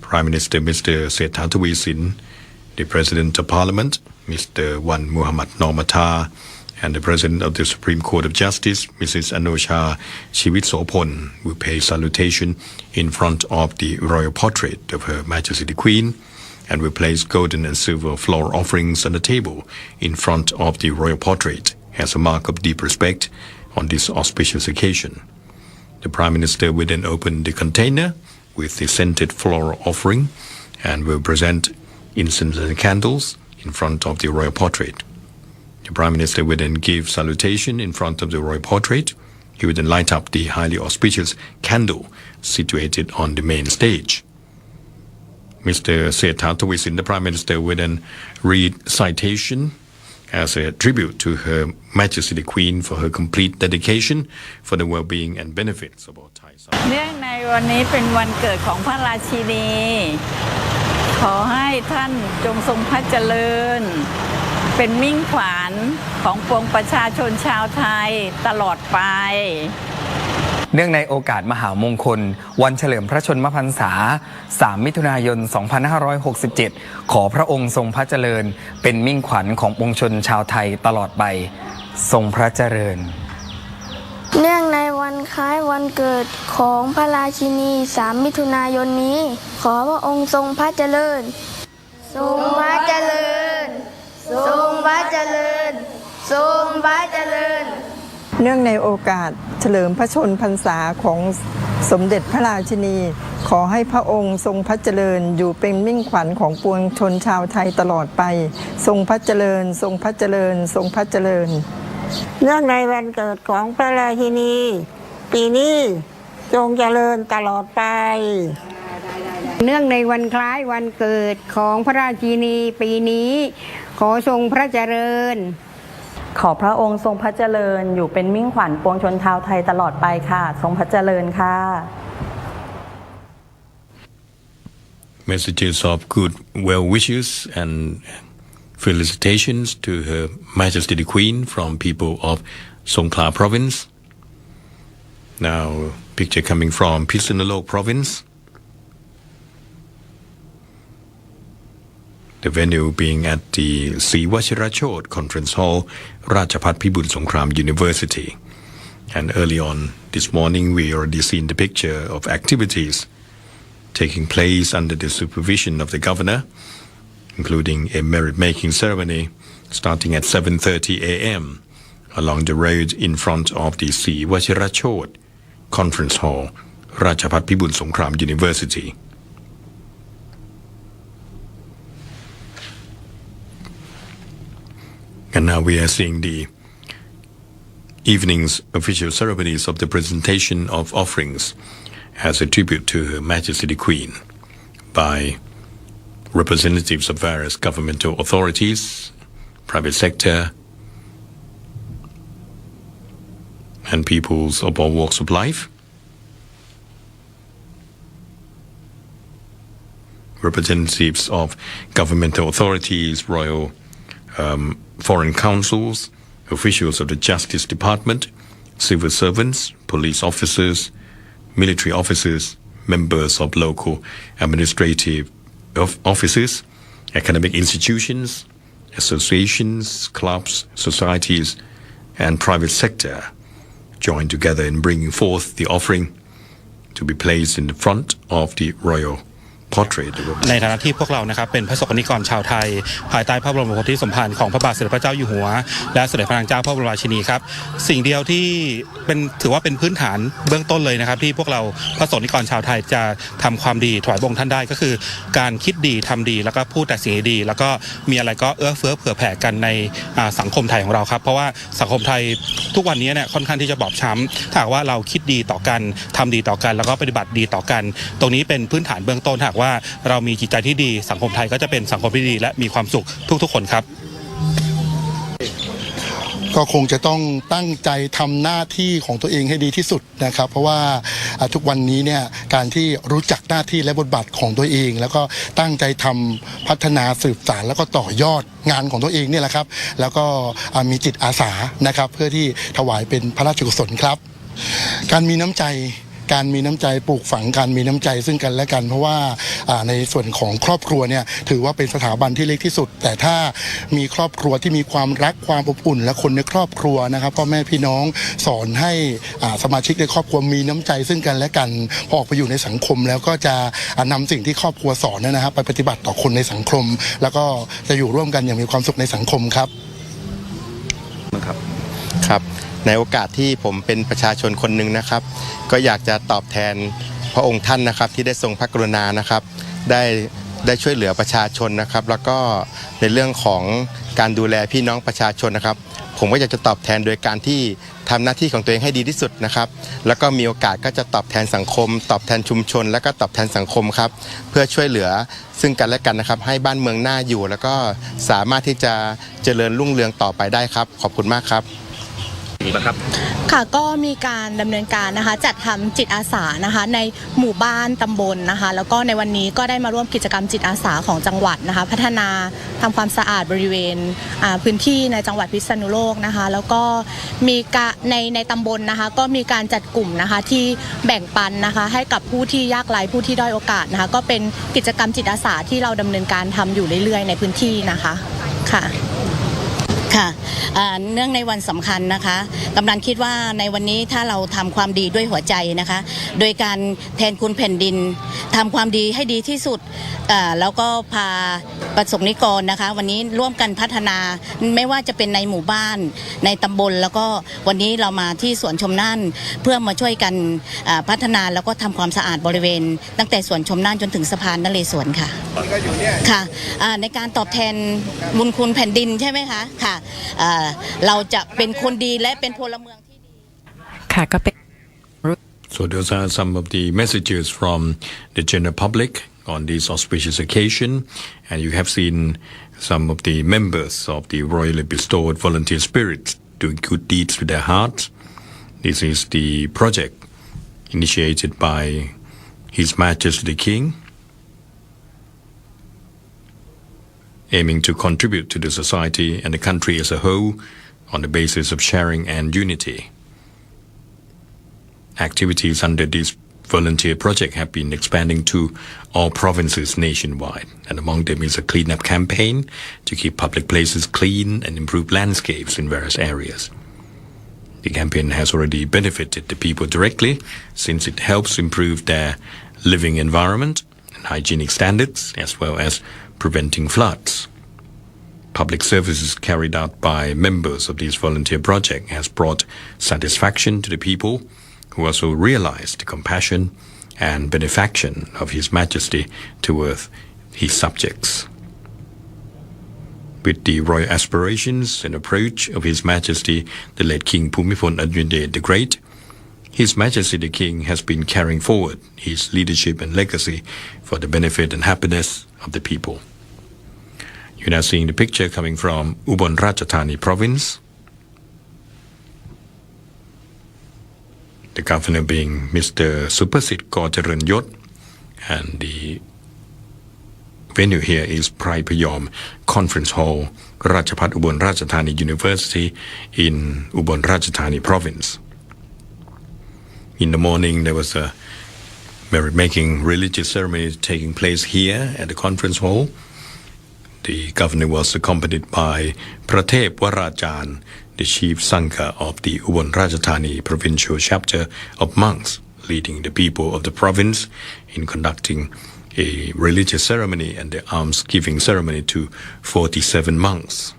Prime Minister Mr. Sethar Thavisin, the President of Parliament, Mr. Wan Muhammad Noor-Matha, and the President of the Supreme Court of Justice, Mrs. Anosha Chivitsopon, will pay salutation in front of the royal portrait of Her Majesty the Queen and will place golden and silver flower offerings on the table in front of the royal portrait as a mark of deep respect on this auspicious occasion. The Prime Minister will then open the container with the scented floral offering and will present incense and candles in front of the royal portrait. The Prime Minister will then give salutation in front of the royal portrait. He will then light up the highly auspicious candle situated on the main stage. Mr. Sethar Thavisin, the Prime Minister, will then read citation as a tribute to Her Majesty the Queen for her complete dedication for the well-being and benefits of all Thai. เนื่องในวันนี้เป็นวันเกิดของพระราชินีขอให้ท่านจงทรงพระเจริญเป็นมิ่งขวัญของปวงประชาชนชาวไทยตลอดไปเนื่องในโอกาสมหามงคลวันเฉลิมพระชนมพรรษา 3 มิถุนายน 2567 ขอพระองค์ทรงพระเจริญเป็นมิ่งขวัญของปวงชนชาวไทยตลอดไปทรงพระเจริญเนื่องในวันคล้ายวันเกิดของพระราชินี 3 มิถุนายนนี้ขอพระองค์ทรงพระเจริญทรงพระเจริญทรงพระเจริญทรงพระเจริญเนื่องในโอกาสเฉลิมพระชนมพรรษาของสมเด็จพระราชินีขอให้พระองค์ทรงพระเจริญอยู่เป็นมิ่งขวัญของปวงชนชาวไทยตลอดไปทรงพระเจริญทรงพระเจริญทรงพระเจริญเนื่องในวันเกิดของพระราชินีปีนี้จงเจริญตลอดไปเนื่องในวันคล้ายวันเกิดของพระราชินีปีนี้ขอทรงพระเจริญขอพระองค์ทรงพระเจริญอยู่เป็นมิ่งขวัญปวงชนชาวไทยตลอดไปค่ะทรงพระเจริญค่ะ Messages of good well wishes and felicitations to Her Majesty the Queen from people of Songkhla Province. Now, picture coming from Phitsanulok Province. The venue being at the Sri Vachirachot Conference Hall, Rajapat Pibul Songkhram University. And early on this morning, we already seen the picture of activities taking place under the supervision of the governor including a merit-making ceremony starting at 7:30 a.m. along the road in front of the Sri Vachirachod Conference Hall, Rajapat Pibul Songkram University. And now we are seeing the evening's official ceremonies of the presentation of offerings as a tribute to Her Majesty the Queen by representatives of various governmental authorities, private sector, and peoples of all walks of life. Representatives of governmental authorities, royal foreign councils, officials of the Justice Department, civil servants, police officers, military officers, members of local administrative offices, academic institutions, associations, clubs, societies, and private sector joined together in bringing forth the offering to be placed in the front of the royal portrait. ในฐานะที่พวกเรานะครับเป็นพระสงฆ์นิกรชาวไทยภายใต้พระบรมโพธิสมภารของพระบาทสมเด็จพระเจ้าอยู่หัวและสมเด็จพระนางเจ้าพระบรมราชินีครับสิ่งเดียวที่ถือว่าเป็นพื้นฐานเบื้องต้นเลยนะครับที่พวกเราพระสงฆ์นิกรชาวไทยจะทำความดีถวายพระองค์ท่านได้ก็คือการคิดดีทำดีแล้วก็พูดแต่สิ่งดีแล้วก็มีอะไรก็เอื้อเฟื้อเผื่อแผ่กันในสังคมไทยของเราครับเพราะว่าสังคมไทยทุกวันนี้เนี่ยค่อนข้างที่จะบอบช้ำถ้าหากว่าเราคิดดีต่อกันทำดีต่อกันแล้วก็ปฏิบัติดีต่อกันตรงนี้เป็นพื้นฐานเบื้องต้นหากว่าเรามีจิตใจที่ดีสังคมไทยก็จะเป็นสังคมที่ดีและมีความสุขทุกๆคนครับก็คงจะต้องตั้งใจทำหน้าที่ของตัวเองให้ดีที่สุดนะครับเพราะว่าทุกวันนี้เนี่ยการที่รู้จักหน้าที่และบทบาทของตัวเองแล้วก็ตั้งใจทำพัฒนาสืบสานแล้วก็ต่อยอดงานของตัวเองเนี่ยแหละครับแล้วก็มีจิตอาสานะครับเพื่อที่ถวายเป็นพระราชกุศลครับการมีน้ำใจปลูกฝังการมีน้ำใจซึ่งกันและกันเพราะว่าในส่วนของครอบครัวเนี่ยถือว่าเป็นสถาบันที่เล็กที่สุดแต่ถ้ามีครอบครัวที่มีความรักความอบอุ่นและคนในครอบครัวนะครับพ่อแม่พี่น้องสอนให้สมาชิกในครอบครัวมีน้ำใจซึ่งกันและกันพอออกไปอยู่ในสังคมแล้วก็จะนำสิ่งที่ครอบครัวสอนนะครับไปปฏิบัติต่อคนในสังคมแล้วก็จะอยู่ร่วมกันอย่างมีความสุขในสังคมครับครับในโอกาสที่ผมเป็นประชาชนคนหนึ่งนะครับก็อยากจะตอบแทนพระองค์ท่านนะครับที่ได้ทรงพระกรุณานะครับได้ช่วยเหลือประชาชนนะครับแล้วก็ในเรื่องของการดูแลพี่น้องประชาชนนะครับผมก็อยากจะตอบแทนโดยการที่ทำหน้าที่ของตัวเองให้ดีที่สุดนะครับแล้วก็มีโอกาสก็จะตอบแทนสังคมตอบแทนชุมชนและก็ตอบแทนสังคมครับเพื่อช่วยเหลือซึ่งกันและกันนะครับให้บ้านเมืองน่าอยู่แล้วก็สามารถที่จะเจริญรุ่งเรืองต่อไปได้ครับขอบคุณมากครับค่ะก็มีการดำเนินการนะคะจัดทำจิตอาสานะคะในหมู่บ้านตำบลนะคะแล้วก็ในวันนี้ก็ได้มาร่วมกิจกรรมจิตอาสาของจังหวัดนะคะพัฒนาทำความสะอาดบริเวณพื้นที่ในจังหวัดพิษณุโลกนะคะแล้วก็มีในตำบลนะคะก็มีการจัดกลุ่มนะคะที่แบ่งปันนะคะให้กับผู้ที่ยากไร้ผู้ที่ด้อยโอกาสนะคะก็เป็นกิจกรรมจิตอาสาที่เราดำเนินการทำอยู่เรื่อยๆในพื้นที่นะคะค่ะค่ะเนื่องในวันสำคัญนะคะกำนันคิดว่าในวันนี้ถ้าเราทำความดีด้วยหัวใจนะคะโดยการแทนคุณแผ่นดินทำความดีให้ดีที่สุดแล้วก็พาประสงค์นิกรนะคะวันนี้ร่วมกันพัฒนาไม่ว่าจะเป็นในหมู่บ้านในตำบลแล้วก็วันนี้เรามาที่สวนชมน่านเพื่อมาช่วยกันพัฒนาแล้วก็ทำความสะอาดบริเวณตั้งแต่สวนชมน่านจนถึงสะพานนเรศวรค่ะค่ะในการตอบแทนบุญคุณแผ่นดินใช่ไหมคะค่ะเราจะเป็นคนดีและเป็นพลเมืองที่ดีค่ะก็เป็น So those are some of the messages from the general public on this auspicious occasion, and you have seen some of the members of the royally bestowed volunteer spirit doing good deeds with their hearts. This is the project initiated by His Majesty the King, aiming to contribute to the society and the country as a whole on the basis of sharing and unity. Activities under this volunteer project have been expanding to all provinces nationwide, and among them is a cleanup campaign to keep public places clean and improve landscapes in various areas. The campaign has already benefited the people directly since it helps improve their living environment and and hygienic standards, as well as preventing floods. Public services carried out by members of this volunteer project has brought satisfaction to the people, who also realized the compassion and benefaction of His Majesty towards his subjects. With the royal aspirations and approach of His Majesty the late King Bhumibol Adulyadej the Great, His Majesty the King has been carrying forward his leadership and legacy for the benefit and happiness of the people. You're now seeing the picture coming from Ubon Ratchathani province. The governor being Mr. Supasit Kaurcharoenyot, and the venue here is Phrai Phayom Conference Hall, Ratchapat Ubon Ratchathani University in Ubon Ratchathani province. In the morning, there was a merit-making religious ceremony taking place here at the conference hall. The governor was accompanied by Pratep Warajaan, the chief Sangha of the Ubon Ratchathani provincial chapter of monks, leading the people of the province in conducting a religious ceremony and the alms-giving ceremony to 47 monks.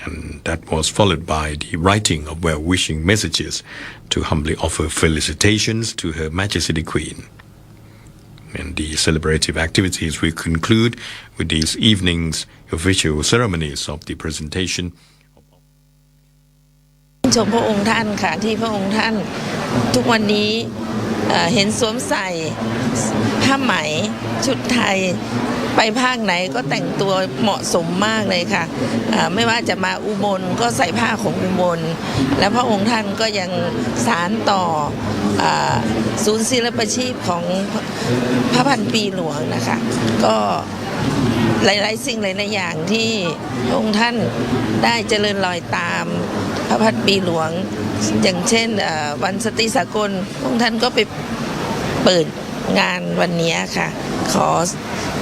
And that was followed by the writing of well-wishing messages to humbly offer felicitations to Her Majesty the Queen. And the celebrative activities will conclude with these evening's official ceremonies of the presentation. ชมพระองค์ท่านค่ะที่พระองค์ท่านทุกวันนี้เห็นสวมใส่ผ้าไหมชุดไทยไปภาคไหนก็แต่งตัวเหมาะสมมากเลยค่ะไม่ว่าจะมาอุบลก็ใส่ผ้าของอุบลและพระองค์ท่านก็ยังสานต่อศูนย์ศิลปาชีพของพระพันปีหลวงนะคะก็หลายๆสิ่งหลายๆอย่างที่พระองค์ท่านได้เจริญรอยตามพระพันปีหลวงอย่างเช่นวันสตรีสากลพระองค์ท่านก็ไปเปิดงานวันนี้ค่ะขอ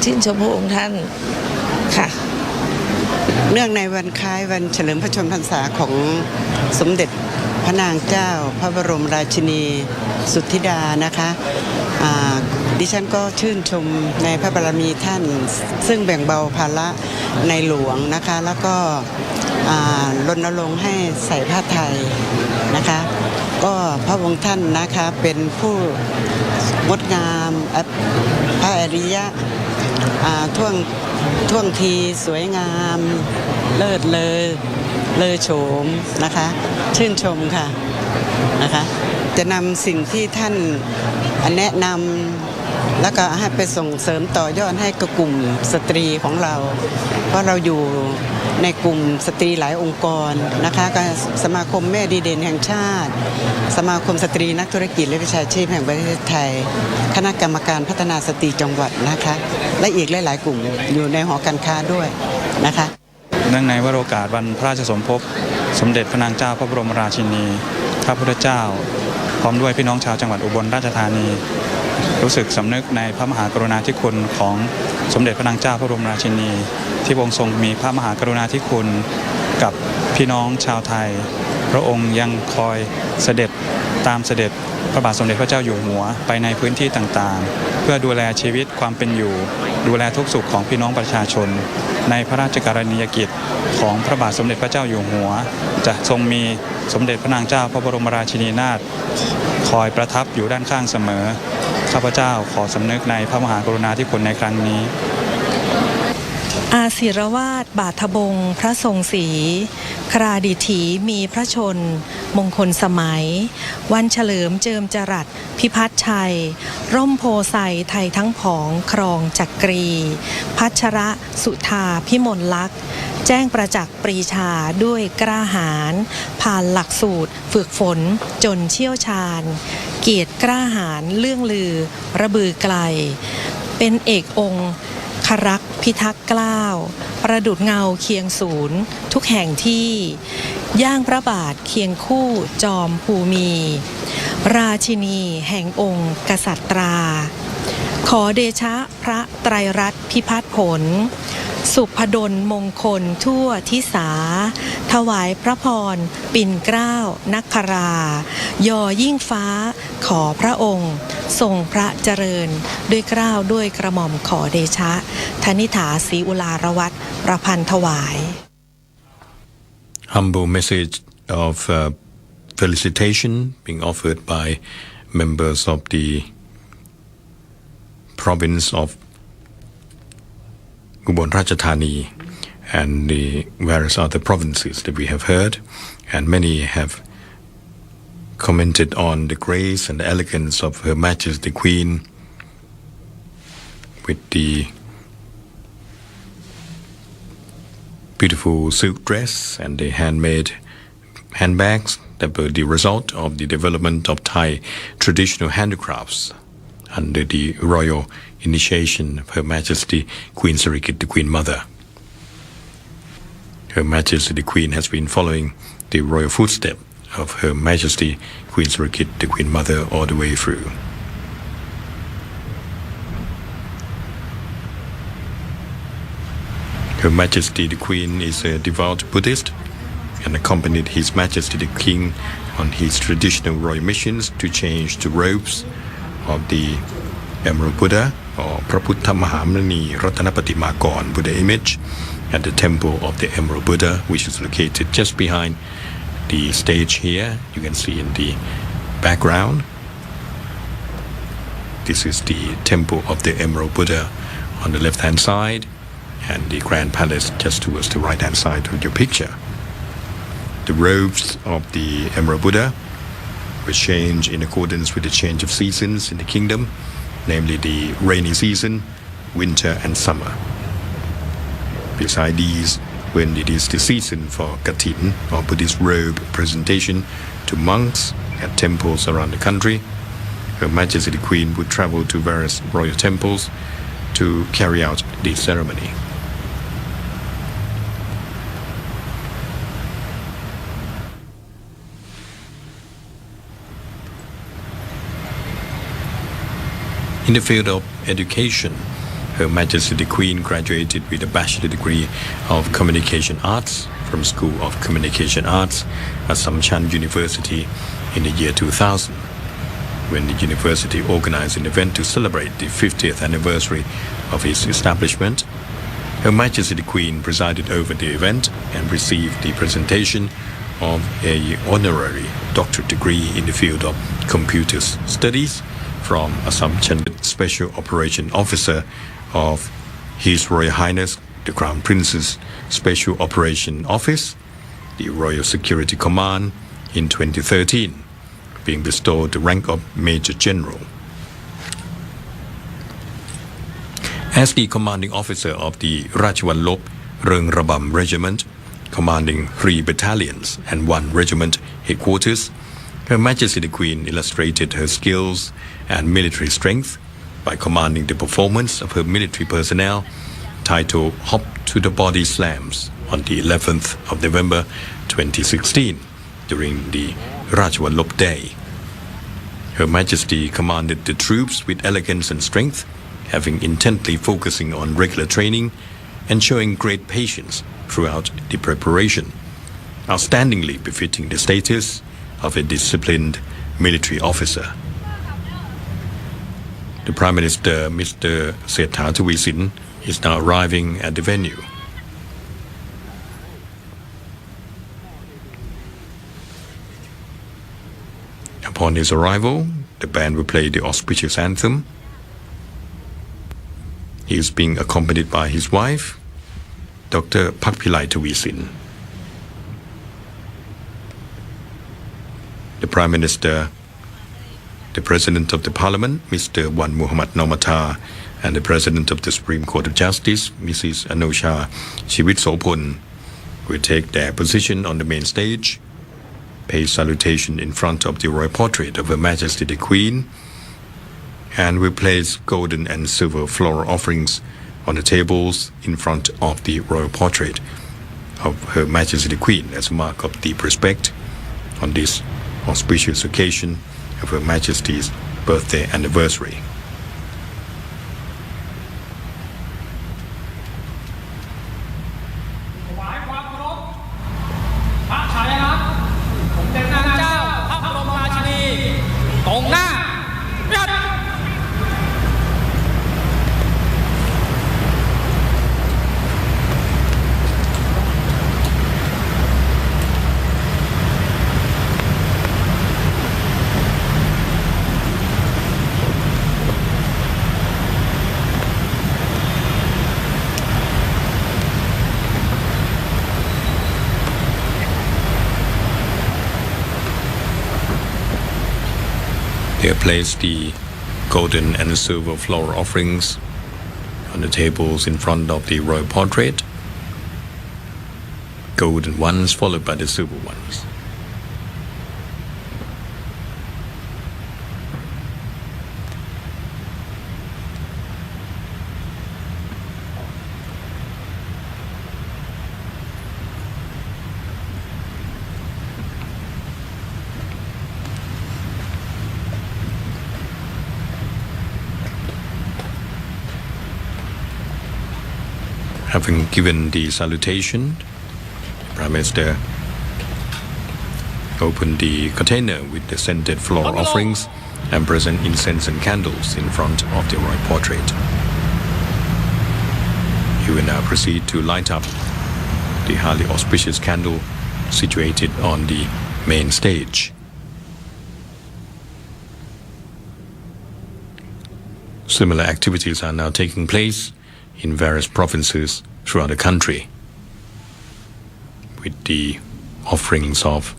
ชื่นชมพระองค์ท่านค่ะเนื่องในวันคล้ายวันเฉลิมพระชนมพรรษาของสมเด็จพระนางเจ้าพระบรมราชินีสุทธิดานะคะดิฉันก็ชื่นชมในพระบารมีท่านซึ่งแบ่งเบาภาระในหลวงนะคะแล้วก็รณรงค์ให้ใส่ผ้าไทยนะคะก็พระองค์ท่านนะคะเป็นผู้งดงามพระอริยะท่วงทีสวยงามเลิศเลอโฉมนะคะชื่นชมค่ะนะคะจะนำสิ่งที่ท่านแนะนำแล้วก็ให้ไปส่งเสริมต่อยอดให้กับกลุ่มสตรีของเราเพราะเราอยู่ในกลุ่มสตรีหลายองค์กรนะคะก็สมาคมแม่ดีเด่นแห่งชาติสมาคมสตรีนักธุรกิจและวิชาชีพแห่งประเทศไทยคณะกรรมการพัฒนาสตรีจังหวัดนะคะและอีกหลายๆกลุ่มอยู่ในหอการค้าด้วยนะคะเนื่องในวโรกาสวันพระราชสมภพสมเด็จพระนางเจ้าพระบรมราชินีพระพุทธเจ้าพร้อมด้วยพี่น้องชาวจังหวัดอุบลราชธานีรู้สึกสำนึกในพระมหากรุณาธิคุณของสมเด็จพระนางเจ้าพระบรมราชินีที่พระองค์ทรงมีพระมหากรุณาธิคุณกับพี่น้องชาวไทยพระองค์ยังคอยเสด็จตามเสด็จพระบาทสมเด็จพระเจ้าอยู่หัวไปในพื้นที่ต่างๆเพื่อดูแลชีวิตความเป็นอยู่ดูแลทุกสุขของพี่น้องประชาชนในพระราชกรณียกิจของพระบาทสมเด็จพระเจ้าอยู่หัวจะทรงมีสมเด็จพระนางเจ้าพระบรมราชินีนาถคอยประทับอยู่ด้านข้างเสมอข้าพเจ้าขอสำนึกในพระมหากรุณาธิคุณในครั้งนี้อาศิรวาทบาทบงพระทรงศรีคราดิถีมีพระชนมงคลสมัยวันเฉลิมเจิมจรัสพิพัฒน์ชัยร่มโพไซไทยทั้งผองครองจักรีพัชระสุธาพิมลลักษณ์แจ้งประจักษ์ปรีชาด้วยกล้าหาญผ่านหลักสูตรฝึกฝนจนเชี่ยวชาญเกียรติกล้าหาญเรื่องลือระบือไกลเป็นเอกองค์ครักษ์พิทักษ์กล้าวประดุจเงาเคียงศูนย์ทุกแห่งที่ย่างพระบาทเคียงคู่จอมภูมิราชินีแห่งองค์กษัตราขอเดชะพระไตรรัตน์พิพัฒน์ผลสุพดลมงคลทั่วทิสาถวายพระพรปิ่นเกล้านักครายอยิ่งฟ้าขอพระองค์ ทรงพระเจริญด้วยเกล้าด้วยกระหม่อมขอเดชะธนิษฐาศรีอุลารวัตรประพันธ์ถวาย Humble message of felicitation being offered by members of the province of Ubon Ratchathani and the various other provinces that we have heard, and many have commented on the grace and the elegance of Her Majesty the Queen with the beautiful silk dress and the handmade handbags that were the result of the development of Thai traditional handicrafts under the royal initiation of Her Majesty Queen Sirikit, the Queen Mother. Her Majesty the Queen has been following the royal footsteps of Her Majesty Queen Sirikit, the Queen Mother, all the way through. Her Majesty the Queen is a devout Buddhist and accompanied His Majesty the King on his traditional royal missions to change the robes of the Emerald Buddha or Praputtha Mahamuni Ratanapatimagorn Buddha image at the temple of the Emerald Buddha, which is located just behind the stage here. You can see in the background. This is the temple of the Emerald Buddha on the left hand side, and the Grand Palace just towards the right hand side of your picture. The robes of the Emerald Buddha will change in accordance with the change of seasons in the kingdom, namely the rainy season, winter and summer. Besides these, when it is the season for Katin or Buddhist robe presentation to monks at temples around the country, Her Majesty the Queen would travel to various royal temples to carry out the ceremony. In the field of education, Her Majesty the Queen graduated with a bachelor degree of Communication Arts from School of Communication Arts at Samchan University in the year 2000, when the university organized an event to celebrate the 50th anniversary of its establishment. Her Majesty the Queen presided over the event and received the presentation of an honorary doctorate degree in the field of computer studies from Assumption Special Operation Officer of His Royal Highness the Crown Prince's Special Operation Office, the Royal Security Command, in 2013, being bestowed the rank of Major General. As the commanding officer of the Ratchawanlop Reung Rabam Regiment, commanding 3 battalions and 1 regiment headquarters, Her Majesty the Queen illustrated her skills and military strength by commanding the performance of her military personnel titled Hop to the Body Slams on the 11th of November 2016 during the Ratchawanlop Day. Her Majesty commanded the troops with elegance and strength, having intently focusing on regular training and showing great patience throughout the preparation, outstandingly befitting the status of a disciplined military officer. The Prime Minister, Mr. Sethar Thavisin, is now arriving at the venue. Upon his arrival, the band will play the auspicious anthem. He is being accompanied by his wife, Dr. Phakphilai Thavisin. The Prime Minister, the President of the Parliament, Mr. Wan Muhammad Nomatar, and the President of the Supreme Court of Justice, Mrs. Anusha Chivitsopon, will take their position on the main stage, pay salutation in front of the royal portrait of Her Majesty the Queen, and will place golden and silver floral offerings on the tables in front of the royal portrait of Her Majesty the Queen as a mark of deep respect on this auspicious occasion of Her Majesty's birthday anniversary. Here place the golden and silver floral offerings on the tables in front of the royal portrait. Golden ones followed by the silver ones. Having given the salutation, the Prime Minister opened the container with the scented floral offerings and present incense and candles in front of the royal portrait. He will now proceed to light up the highly auspicious candle situated on the main stage. Similar activities are now taking place in various provinces throughout the country with the offerings of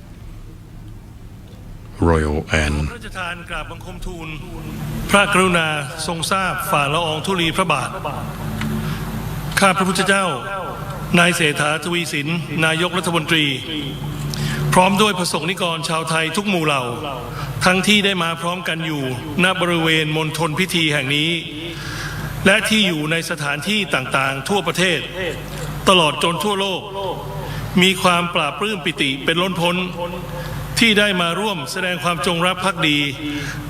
royal and พระราชทานกราบบังคมทูลพระกรุณาทรงทราบฝ่าละอองธุลีพระบาทข้าพระพุทธเจ้านายเศรษฐาทวีสินนายกรัฐมนตรีพร้อมด้วยประสงค์นิกรชาวไทยทุกหมู่เหล่าทั้งที่ได้มาพร้อมกันอยู่ณบริเวณมณฑลพิธีแห่งนี้และที่อยู่ในสถานที่ต่างๆทั่วประเทศตลอดจนทั่วโลกมีความปราบปลื้มปิติเป็นล้นพ้นที่ได้มาร่วมแสดงความจงรักภักดี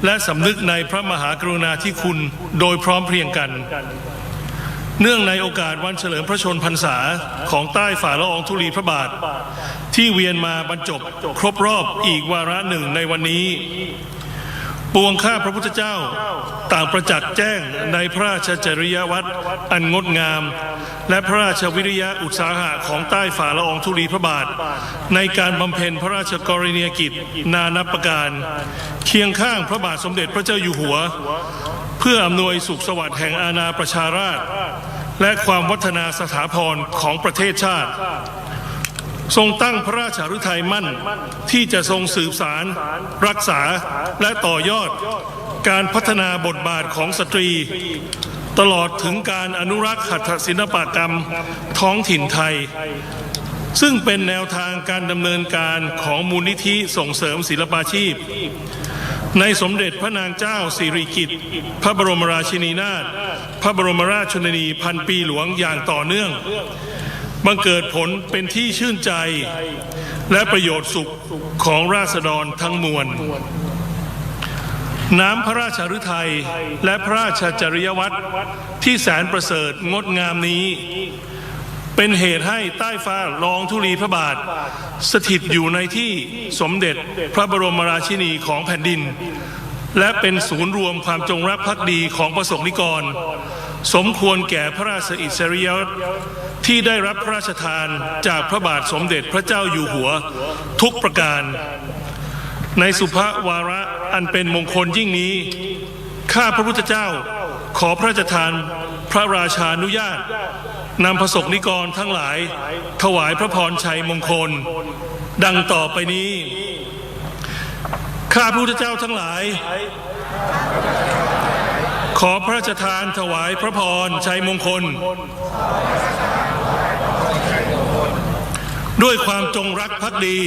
และสำนึกในพระมหากรุณาธิคุณโดยพร้อมเพรียงกันเนื่องในโอกาสวันเฉลิมพระชนมพรรษาของใต้ฝ่าละอองธุลีพระบาทที่เวียนมาบรรจบครบรอบอีกวาระหนึ่งในวันนี้ปวงข้าพระพุทธเจ้าต่างประจักษ์แจ้งในพระราชจริยวัตรอันงดงามและพระราชวิริยะอุตสาหะของใต้ฝ่าละอองธุลีพระบาทในการบำเพ็ญพระราชกรณียกิจนานับประการเคียงข้างพระบาทสมเด็จพระเจ้าอยู่หัวเพื่ออำนวยสุขสวัสดิ์แห่งอาณาประชาราษฎร์และความวัฒนาสถาพรของประเทศชาติทรงตั้งพระราชฤทัยมั่นที่จะทรงสืบสารรักษาและต่อยอดการพัฒนาบทบาทของสตรีตลอดถึงการอนุรักษ์หัตถศิลปกรรมท้องถิ่นไทยซึ่งเป็นแนวทางการดำเนินการของมูลนิธิส่งเสริมศิลปาชีพในสมเด็จพระนางเจ้าสิริกิติ์พระบรมราชินีนาถพระบรมราชชนนีพันปีหลวงอย่างต่อเนื่องบังเกิดผลเป็นที่ชื่นใจและประโยชน์สุขของราษฎรทั้งมวลน้ำพระราชฤทัยและพระราชจริยวัตรที่แสนประเสริฐงดงามนี้เป็นเหตุให้ใต้ฝ่าละอองธุลีพระบาทสถิตอยู่ในที่สมเด็จพระบรมราชินีของแผ่นดินและเป็นศูนย์รวมความจงรักภักดีของประสงค์นิกรสมควรแก่พระราชอิสริยยศที่ได้รับพระราชทานจากพระบาทสมเด็จพระเจ้าอยู่หัวทุกประการในสุภวาระอันเป็นมงคลยิ่งนี้ข้าพระพุทธเจ้าขอพระราชทานพระราชานุญาตนำประสงค์นิกรทั้งหลายถวายพระพรชัยมงคลดังต่อไปนี้ข้าพระพุทธเจ้าทั้งหลายขอพระราชทานถวายพระพรชัยมงคลด้วยความจงรักภักดี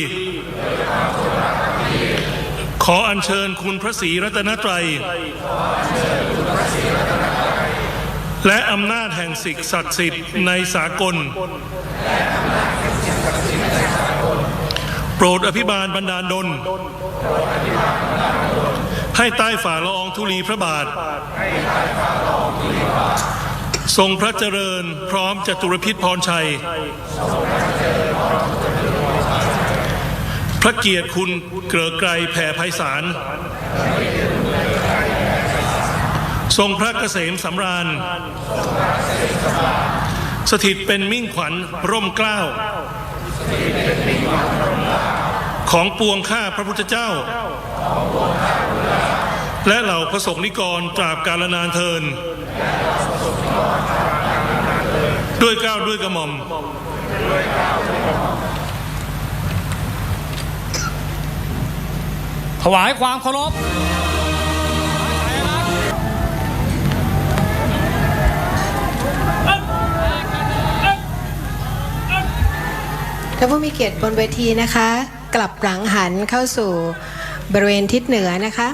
ขออัญเชิญคุณพระศรีรัตนตรัยและอำนาจแห่งสิ่งศักดิ์สิทธิ์ในสากลโปรดอภิบาลบันดาลดลให้ใต้ฝ่าละอองธุลีพระบาททรงพระเจริญพร้อมจตุรพิธพรชัยพระเกียรติคุณเกริกไกรแผ่ไพศาลทรงพระเกษมสำราญสถิตเป็นมิ่งขวัญร่มเกล้าของปวงข้าพระพุทธเจ้าและเหล่าพระสงฆ์นิกรตราบกาลนานเทินด้วยเกล้าด้วยกระหม่อมถวายความเคารพ ท่านผู้มีเกียรติบนเวทีนะคะ กลับหลังหันเข้าสู่บริเวณทิศเหนือนะคะ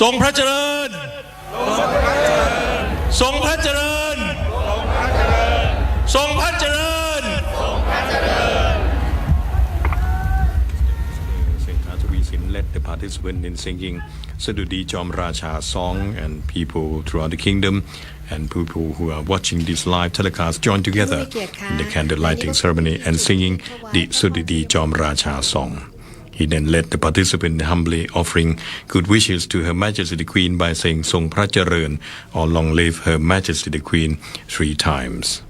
ทรงพระเจริญทรงพระเจริญทรงพระเจริญ Saint Thavisin led the participants in singing Sadudi Jom Racha song, and people throughout the kingdom and people who are watching this live telecast join together in the candle lighting ceremony and singing the Sadudi Jom Racha song. He then led the participants humbly offering good wishes to Her Majesty the Queen by saying Song Phra Chareun, or Long Live Her Majesty the Queen 3 times.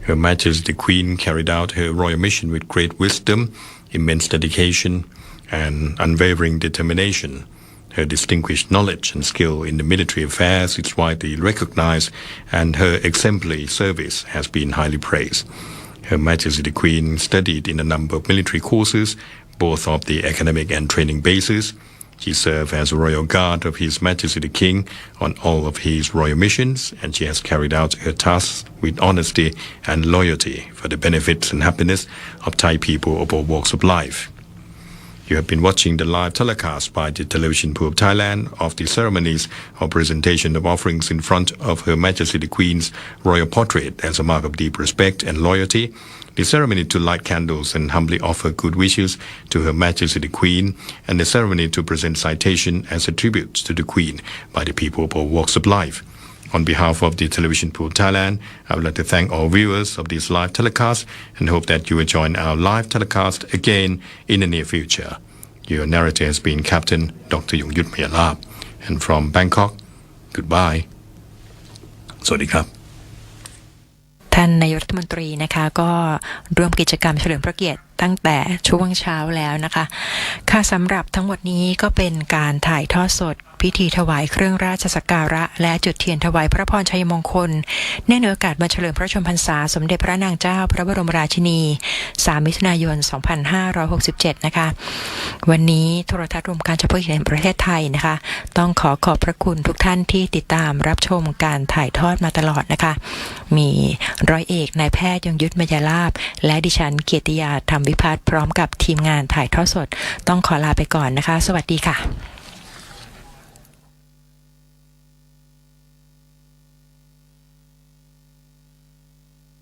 Her Majesty the Queen carried out her royal mission with great wisdom, immense dedication, and unwavering determination. Her distinguished knowledge and skill in the military affairs is widely recognized, and her exemplary service has been highly praised. Her Majesty the Queen studied in a number of military courses, both of the academic and training basis. She served as a royal guard of His Majesty the King on all of his royal missions, and she has carried out her tasks with honesty and loyalty for the benefits and happiness of Thai people of all walks of life. You have been watching the live telecast by the Television Pool of Thailand of the ceremonies of presentation of offerings in front of Her Majesty the Queen's royal portrait as a mark of deep respect and loyalty, the ceremony to light candles and humbly offer good wishes to Her Majesty the Queen, and the ceremony to present citation as a tribute to the Queen by the people of all walks of life. On behalf of the Television Pool Thailand, I would like to thank all viewers of this live telecast and hope that you will join our live telecast again in the near future. Your narrator has been Captain Dr. Yongyut Mayalab. And from Bangkok, goodbye. สวัสดีครับ ท่านนายกรัฐมนตรีนะคะก็ร่วมกิจกรรมเฉลิมพระเกียรติตั้งแต่ช่วงเช้าแล้วนะคะค่ะสำหรับทั้งหมดนี้ก็เป็นการถ่ายทอดสด พิธีถวายเครื่องราชสักการะและจุดเทียนถวายพระพรชัยมงคลเนื่องในโอกาสวันเฉลิมพระชนมพรรษาสมเด็จพระนางเจ้าพระบรมราชินี3 มิถุนายน 2567 นะคะวันนี้โทรทัศน์รวมการเฉพาะกิจแห่งประเทศไทยนะคะต้องขอบพระคุณทุกท่านที่ติดตามรับชมการถ่ายทอดมาตลอดนะคะมีร้อยเอกนายแพทย์ยงยุทธมยาลาภและดิฉันเกียรติยาธรรมวิพัฒน์พร้อมกับทีมงานถ่ายทอดสดต้องขอลาไปก่อนนะคะสวัสดีค่ะ